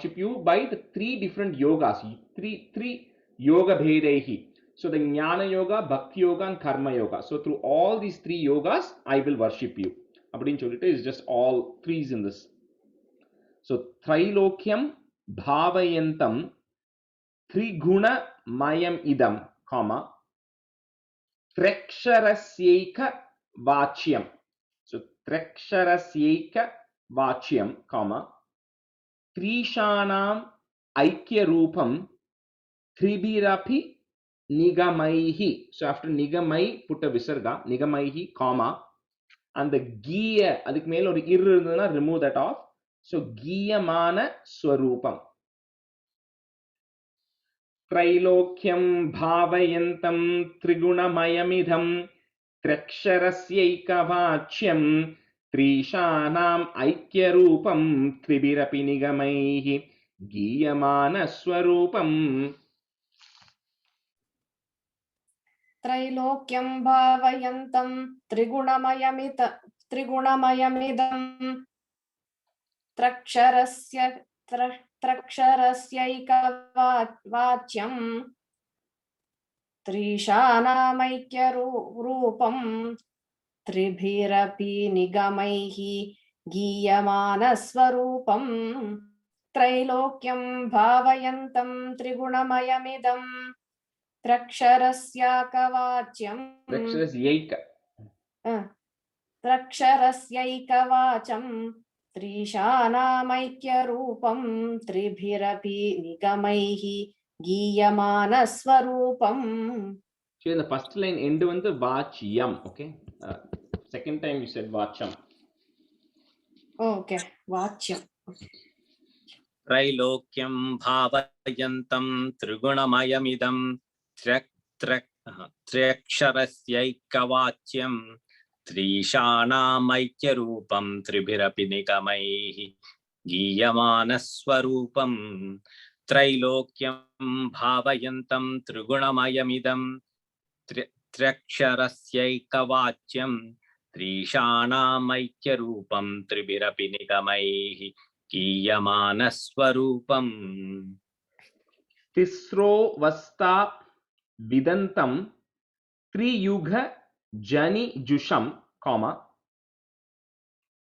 the three different yogas, three yoga bhedehi. So the Jnana Yoga, Bhakti Yoga, and Karma Yoga. So through all these three yogas, I will worship you. Abdin Cholita is just all threes in this. So Trilokyam Bhavayantam Triguna Mayam Idam, comma, Treksharasyeka Vachyam. So त्र्यक्षरस्यैक वाच्यम, comma, त्रीशानाम ऐक्य रूपम त्रिभिरपि निगमैहि. So after nigamai put a visarga, nigamaihi, comma, and the giya aduk mele or ir irundhuna remove that off. So giyamana swarupam. त्रैलोक्यं भावयन्तं त्रिगुणमयमिदं त्र्यक्षरस्यैकवाच्यं त्रीशानाम् ऐक्यरूपं त्रिभिरपि निगमैः गीयमानस्वरूपम्. त्रैलोक्यं भावयन्तं त्रिगुणमयमिदं त्रक्षरस्यैकवाच्यं त्रीशानामैक्यरूपं त्रिभिरपि निगमैः गीयमानस्वरूपम्. त्रैलोक्यं भावयन्तं त्रिगुणमयमिदं त्रक्षरस्यैकवाचं त्रीशानामैक्यरूपं त्रिभिरपि निगमैः गीयमानस्वरूपम्. So in the first line end வந்து vachyam, okay? Second time you said vacham. Okay, vachyam. त्रैलोक्यं भावयन्तं त्रिगुणमयमिदं त्र्यक्षरस्यैकवाच्यं त्रीशानामैक्यरूपं त्रिभिरपि निगमैः गीयमानस्वरूपम्. त्रैलोक्यं भावयन्तं त्रिगुणमयमिदं त्र्यक्षरस्यैकवाच्यं त्रीशानामैक्यरूपं त्रिभिरपि निगमैः गीयमानस्वरूपम्. तिस्रो वस्ता विदन्तं Triyuga जनि जुषम, comma,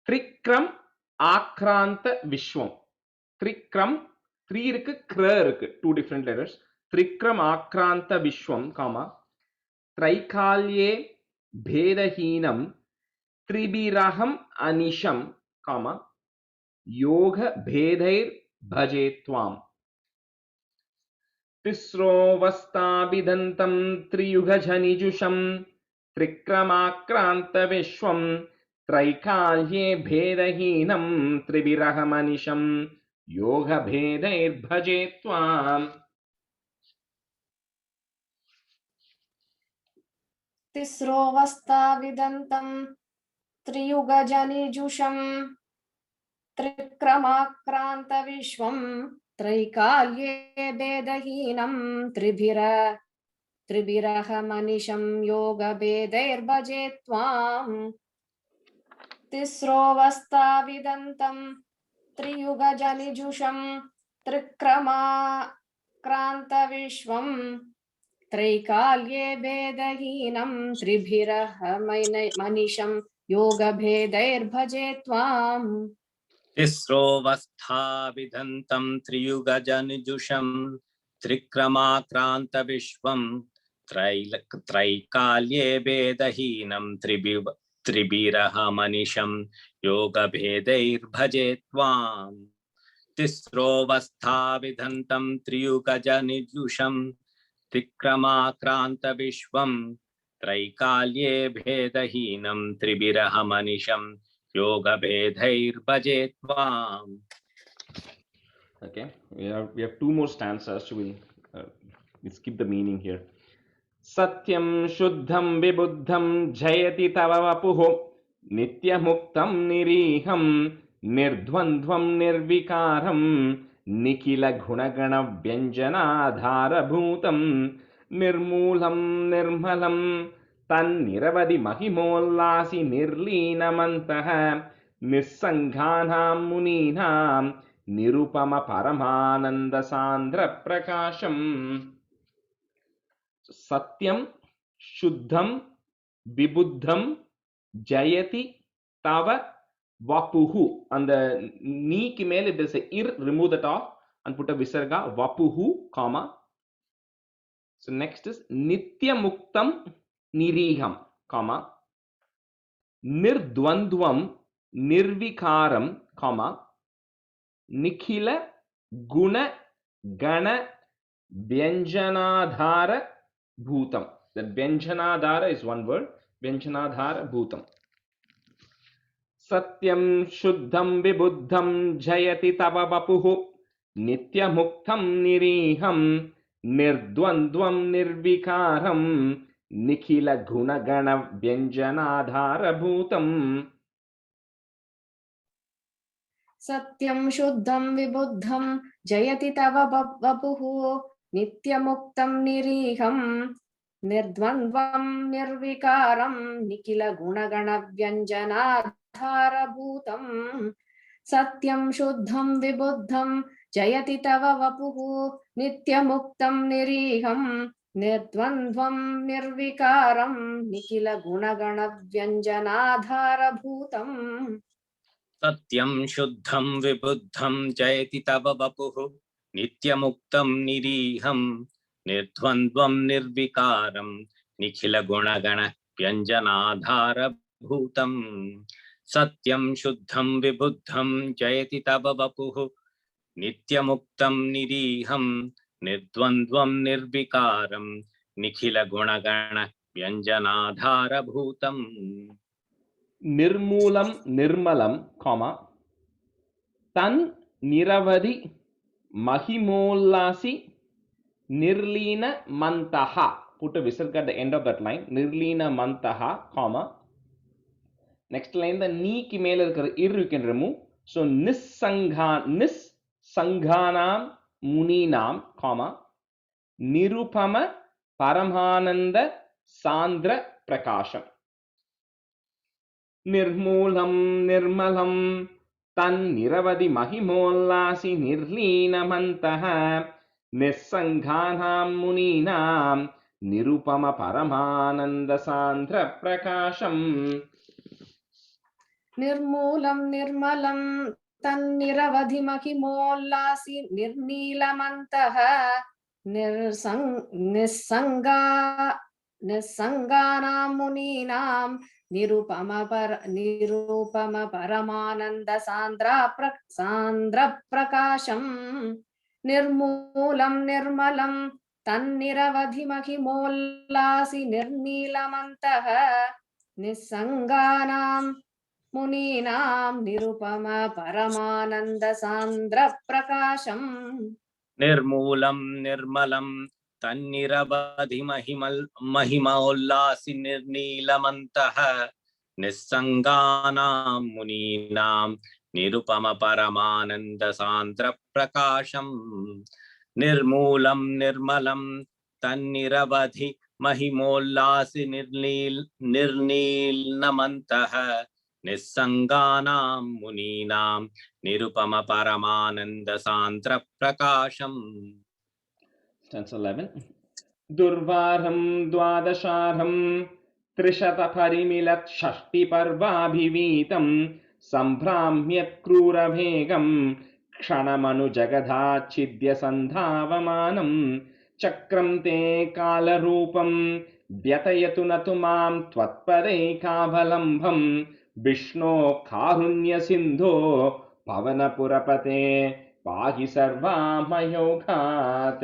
त्रिक्रम आक्रांत विश्वम. त्रिक्रम, three irukku, kra irukku, two different letters. त्रिक्रम आक्रांत विश्वम, comma, त्रैकाल्ये भेदहीनम त्रिभिरहम अनिशम, comma, योग भेदैर भजे त्वाम. तिस्रो वस्ताभिदन्तं त्रियुगजनिजुषं त्रिक्रमाक्रांत विश्वं त्रैकाल्ये भेदहीनं त्रिभिरहमनिशं योग भेदैर भजे त्वाम. तिस्रो वस्ताभिदन्तं त्रियुगजनिजुषं त्रिक्रमाक्रान्तविश्वं त्रैकाल्ये भेदहीनं त्रिभिरहमनिशं योगभेदैर्भजे त्वाम्. तिस्रो वस्ताभिदन्तं त्रियुगजनिजुषं त्रिक्रमाक्रान्तविश्वं त्रैकाल्ये भेदहीनं त्रिभिरहमनिशं योगभेदैर्भजे त्वाम्. तिस्रोवस्थाभिदन्तं त्रियुगजनिजुषं त्रिक्रमाक्रान्तविश्वं त्रैकाल्ये भेदहीनं त्रिभिरहमनिशं योगभेदैर्भजे त्वाम्. तिस्रोवस्थाभिदन्तं त्रियुगजनिजुषं त्रिक्रमाक्रान्तविश्वं त्रैकाल्ये भेदहीनं त्रिभिरहमनिशं योगभेदैर्भजे त्वाम्. Okay, we have two more stanzas, so we'll skip the meaning here. Satyam shuddham vibudham jayati tava vapuh nityamuktam niriham nirdvandvam nirvikaram nikila gunagana vyanjanadharabhutam nirmoolam nirmalam tannirvadi mahimollasi nirleenamantah nisanghanam muninam nirupama paramananda sandra prakasham. Satyam shuddham vibuddham jayati tava vapuhu. And the ni ki mele, if there's a ir, remove that off and put a visarga, vapuhu, comma. So next is nitya muktam niriham, comma, Nirdvandvam nirvikaram, comma, nikhila guna gana vyanjanadhara bhutam. That vyanjanadhara is one word. Vyanjanadhara bhutam. Satyam shuddham vibuddham jayati tava vapuhu nityamuktam niriham nirdvandvam nirvikaram nikhila gunagana vyanjanadhara bhutam. Satyam shuddham vibuddham jayati tava vapuhu nityamuktam niriham nirdvandvam nirvikaram nikhila gunagana vyanjanadhara bhutam. Satyam shuddham vibuddham jayati tava vapuhu nityamuktam niriham nirdvandvam nirvikaram nikhila gunagana vyanjanadhara bhutam. Satyam shuddham vibuddham jayati tava vapuh nityamuktam niriham nirdvandvam nirvikaram nikhila gunagana vyanjanadhara bhutam. Satyam shuddham vibuddham jayati tava vapuh nityamuktam niriham nirdvandvam nirvikaram nikhila gunagana vyanjanadhara bhutam. Nirmulam nirmalam, comma, tan niravadi mahimollasi nirlina mantaha. Put a visarga at the end of that line. Nirlina mantaha, comma. Next line, the ni ki mele irukra ir you can remove. So nissanghanam muninam, comma, nirupama paramananda sandra prakasham. Nirmulam nirmalam tan niravadi mahimollasi nirlinamantaha nissanghanam muninam nirupama paramananda sandra prakasham. Nirmulam nirmalam tan niravadhi mahimollasi nirnilamantaha nissanganam muninam nirupama paramananda sandra prakasham. Nirmulam nirmalam tan niravadhi mahimollasi nirnilamantaha nissanganam muninam nirupama paramananda sandra prakasham. Nirmulam nirmalam tanniravadhi mahimaullasi nirnilamantaha nissanganam muninam nirupama paramananda sandra prakasham. Nirmulam nirmalam tanniravadhi mahimollasi nirnilamantaha nissanganam muninam nirupama paramananda sandra prakasham. Stanza 11. Durvaram dwadasharam trishata parimilat shashti parvabhivitam sambhramyat krura bhegam kshanamanu jagadha chidya sandhavamanam chakram te kalarupam vyatayatu natumam tvatpare kavalambham Vishno karunya sindho pavana purapate pahi sarva mayogat.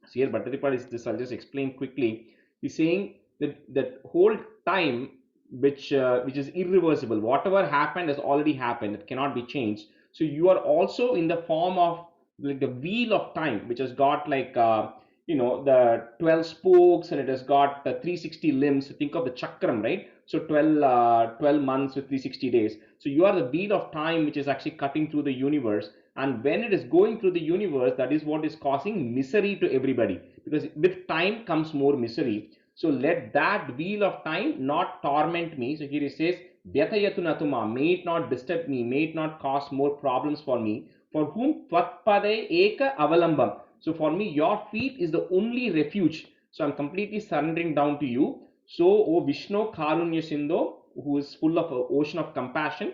So here Bhattaripad is this, I'll just explain quickly. He's saying that whole time which is irreversible, whatever happened has already happened, it cannot be changed. So you are also in the form of like the wheel of time, which has got like the 12 spokes, and it has got 360 limbs. So think of the chakram, right? So 12 months with 360 days. So you are the wheel of time which is actually cutting through the universe, and when it is going through the universe, that is what is causing misery to everybody, because with time comes more misery. So let that wheel of time not torment me. So here he says, Vyatayatu natuma, may it not disturb me, may it not cause more problems for me. For whom Tvatpade eka avalambam. So for me, your feet is the only refuge. So I'm completely surrendering down to you. So, O Vishnu Karunya Sindho, who is full of an ocean of compassion,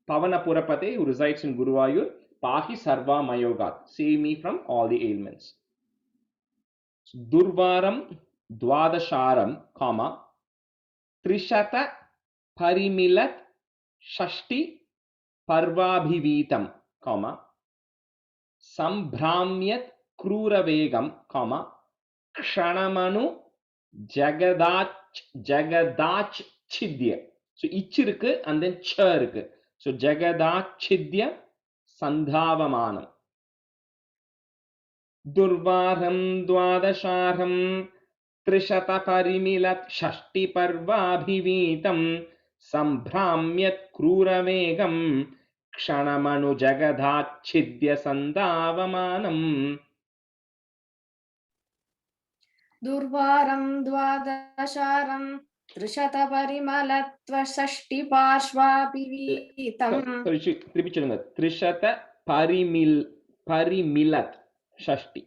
Pavana Purapate, who resides in Guruvayur, Pahi Sarva Mayogat, save me from all the ailments. Durvaram Dwadasharam, comma, Trishata parimilat shashti parvabhivitam, comma, sambhramyat krooravegam, comma, kshanamanu jagadach chidya. So ich irukku and then cha irukku. So jagadach chidya sandhavamanam. Durvaram dvadasharam trishata parimilat shashti parvabhivitam sambhramyat krooravegam kshanamanu jagadachidya sandavamanam. Durvaram dvadasharam trishata parimalatva shashti parshvapivitam. Trishata parimilat shashti.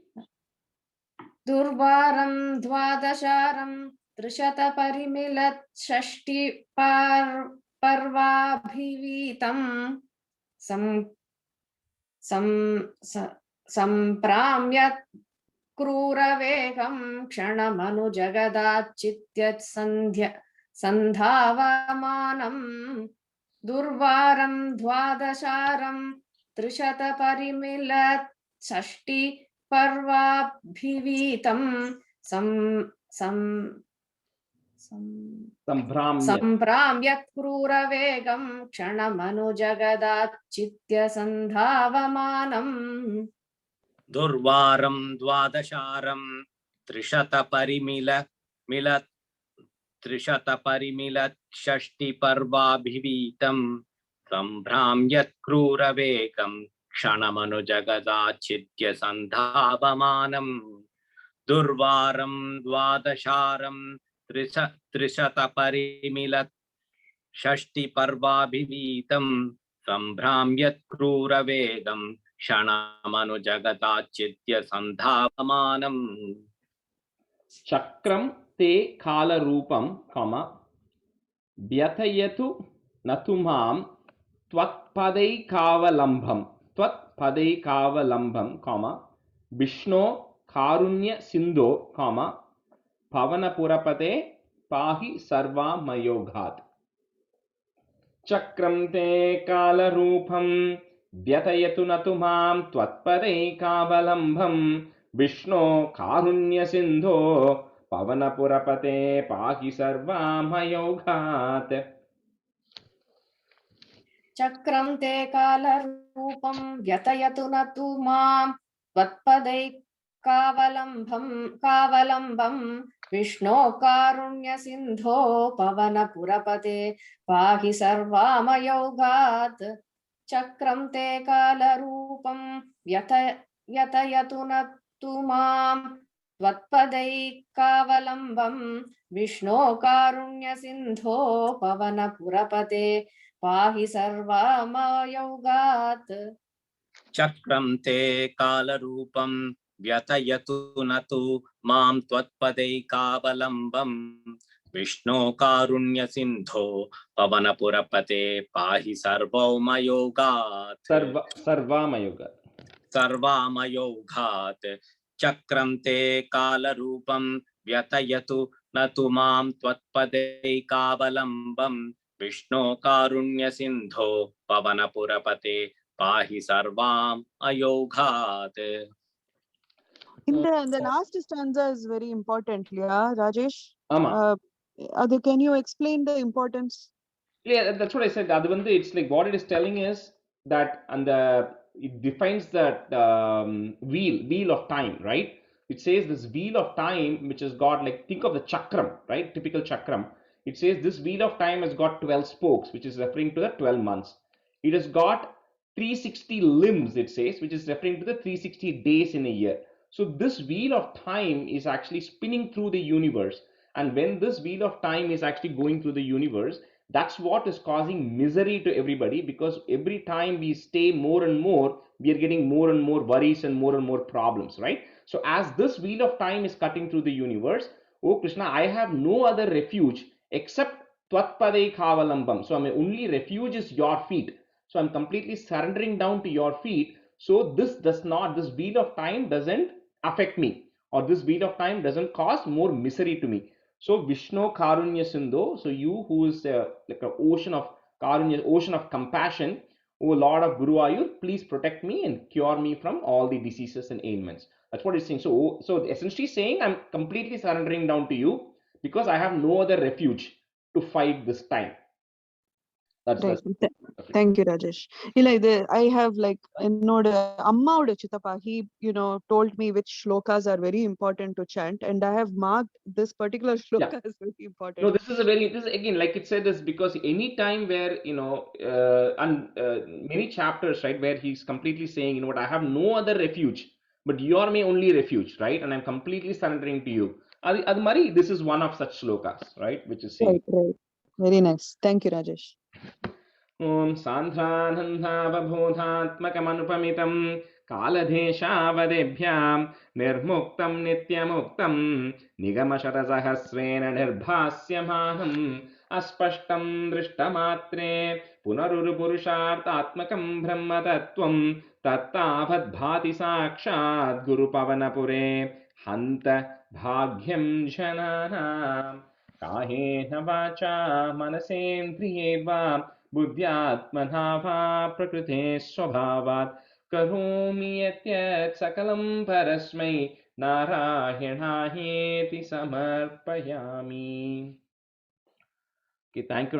Durvaram dvadasharam trishata parimilat shashti parvabhivitam sampramyat krooravegam kshanamanu jagadachitya sandhavamanam. Durvaram dvadasharam trishata parimilat shashti parvabhivitam sampramyat krooravegam kshanamanu jagadachitya sandhavamanam. Durvaram dvadasharam trishata parimilat shashti parvabhivitam sambhramyat krooravegam kshanamanu jagadachitya sandhavamanam. Durvaram dvadasharam trishata parimilat shashti parvabhivitam sambhramyat krooravegam kshanamanu jagadachitya sandhavamanam. Chakram te kala rupam, comma, vyatayatu natumam tvatpadai kavalambam, comma, Vishno karunya sindho, comma, pavana purapate pahi sarva mayoghat. Chakram te kala rupam vyatayatu natumam tvatpadai kavalambam Vishno karunya sindho pavana purapate pahi sarva mayoghat. Chakram te kala rupam vyatayatu natu mam tvatpadai kavalambam Vishno karunya sindho pavana purapate pahi sarva mayoghat. Chakram te kala rupam vyatayatu natu mam tvatpadai kavalambam Vishno karunya sindho pavana purapate pahi sarva mayoghat. Chakram te kala rupam vyatayatu natu mam tvatpadai kavalambam Vishno karunya sindho pavana purapate pahi sarva mayoghat. Sarva mayoghat. Chakram te kala rupam vyatayatu natu mam tvatpadai kavalambam Vishno karunya sindho pavana purapate pahi sarvam ayoghat. In the last stanza is very important, yeah, Rajesh. Ama. Can you explain the importance? Yeah, that's what I said. It's like what it is telling is that, and it defines that wheel of time, right? It says this wheel of time, which has got, like, think of the chakram, right? Typical chakram. It says this wheel of time has got 12 spokes, which is referring to the 12 months. It has got 360 limbs, it says, which is referring to the 360 days in a year. So this wheel of time is actually spinning through the universe. And when this wheel of time is actually going through the universe, that's what is causing misery to everybody, because every time we stay more and more, we are getting more and more worries and more problems, right? So as this wheel of time is cutting through the universe, oh Krishna, I have no other refuge except Tvatpadai Kavalambam. So my only refuge is your feet. So I'm completely surrendering down to your feet. So this wheel of time doesn't affect me, or this wheel of time doesn't cause more misery to me. So Vishnu Karunya Sindhu, so you who is like an ocean of Karunya, ocean of compassion, O Lord of Guruvayur, please protect me and cure me from all the diseases and ailments. That's what it's saying. So essentially saying, I'm completely surrendering down to you because I have no other refuge to fight this time. That's Right. that's Thank you, Rajesh. I have like என்னோட அம்மாவோட சித்தப்பா, he told me which shlokas are very important to chant, and I have marked this particular shloka as very important. No, this is again, like it said, is because any time where many chapters, right, where he's completely saying, you know what, I have no other refuge, but you are my only refuge, right, and I'm completely surrendering to you. Adi mari, this is one of such shlokas, right, which is saying. Right. Very nice. Thank you, Rajesh. Om Sandhanandhavabodhatmakamanupamitam कालदेशावदेभ्यां निर्मुक्तं नित्यमुक्तं निगमशतसहस्रेण निर्भास्यमानम् अस्पष्टं दृष्टमात्रे पुनरुरुपुरुषार्थात्मकं ब्रह्मतत्त्वं तत्तावद्भाति साक्षात् गुरुपवनपुरे हन्त भाग्यं जनानां कायेन वाचा मनसेन्द्रिये वा बुद्ध्यात्मना वा प्रकृते स्वभावात् करोमि यत् सकलं परस्मै नारायणायेति समर्पयामि. Okay, thank you.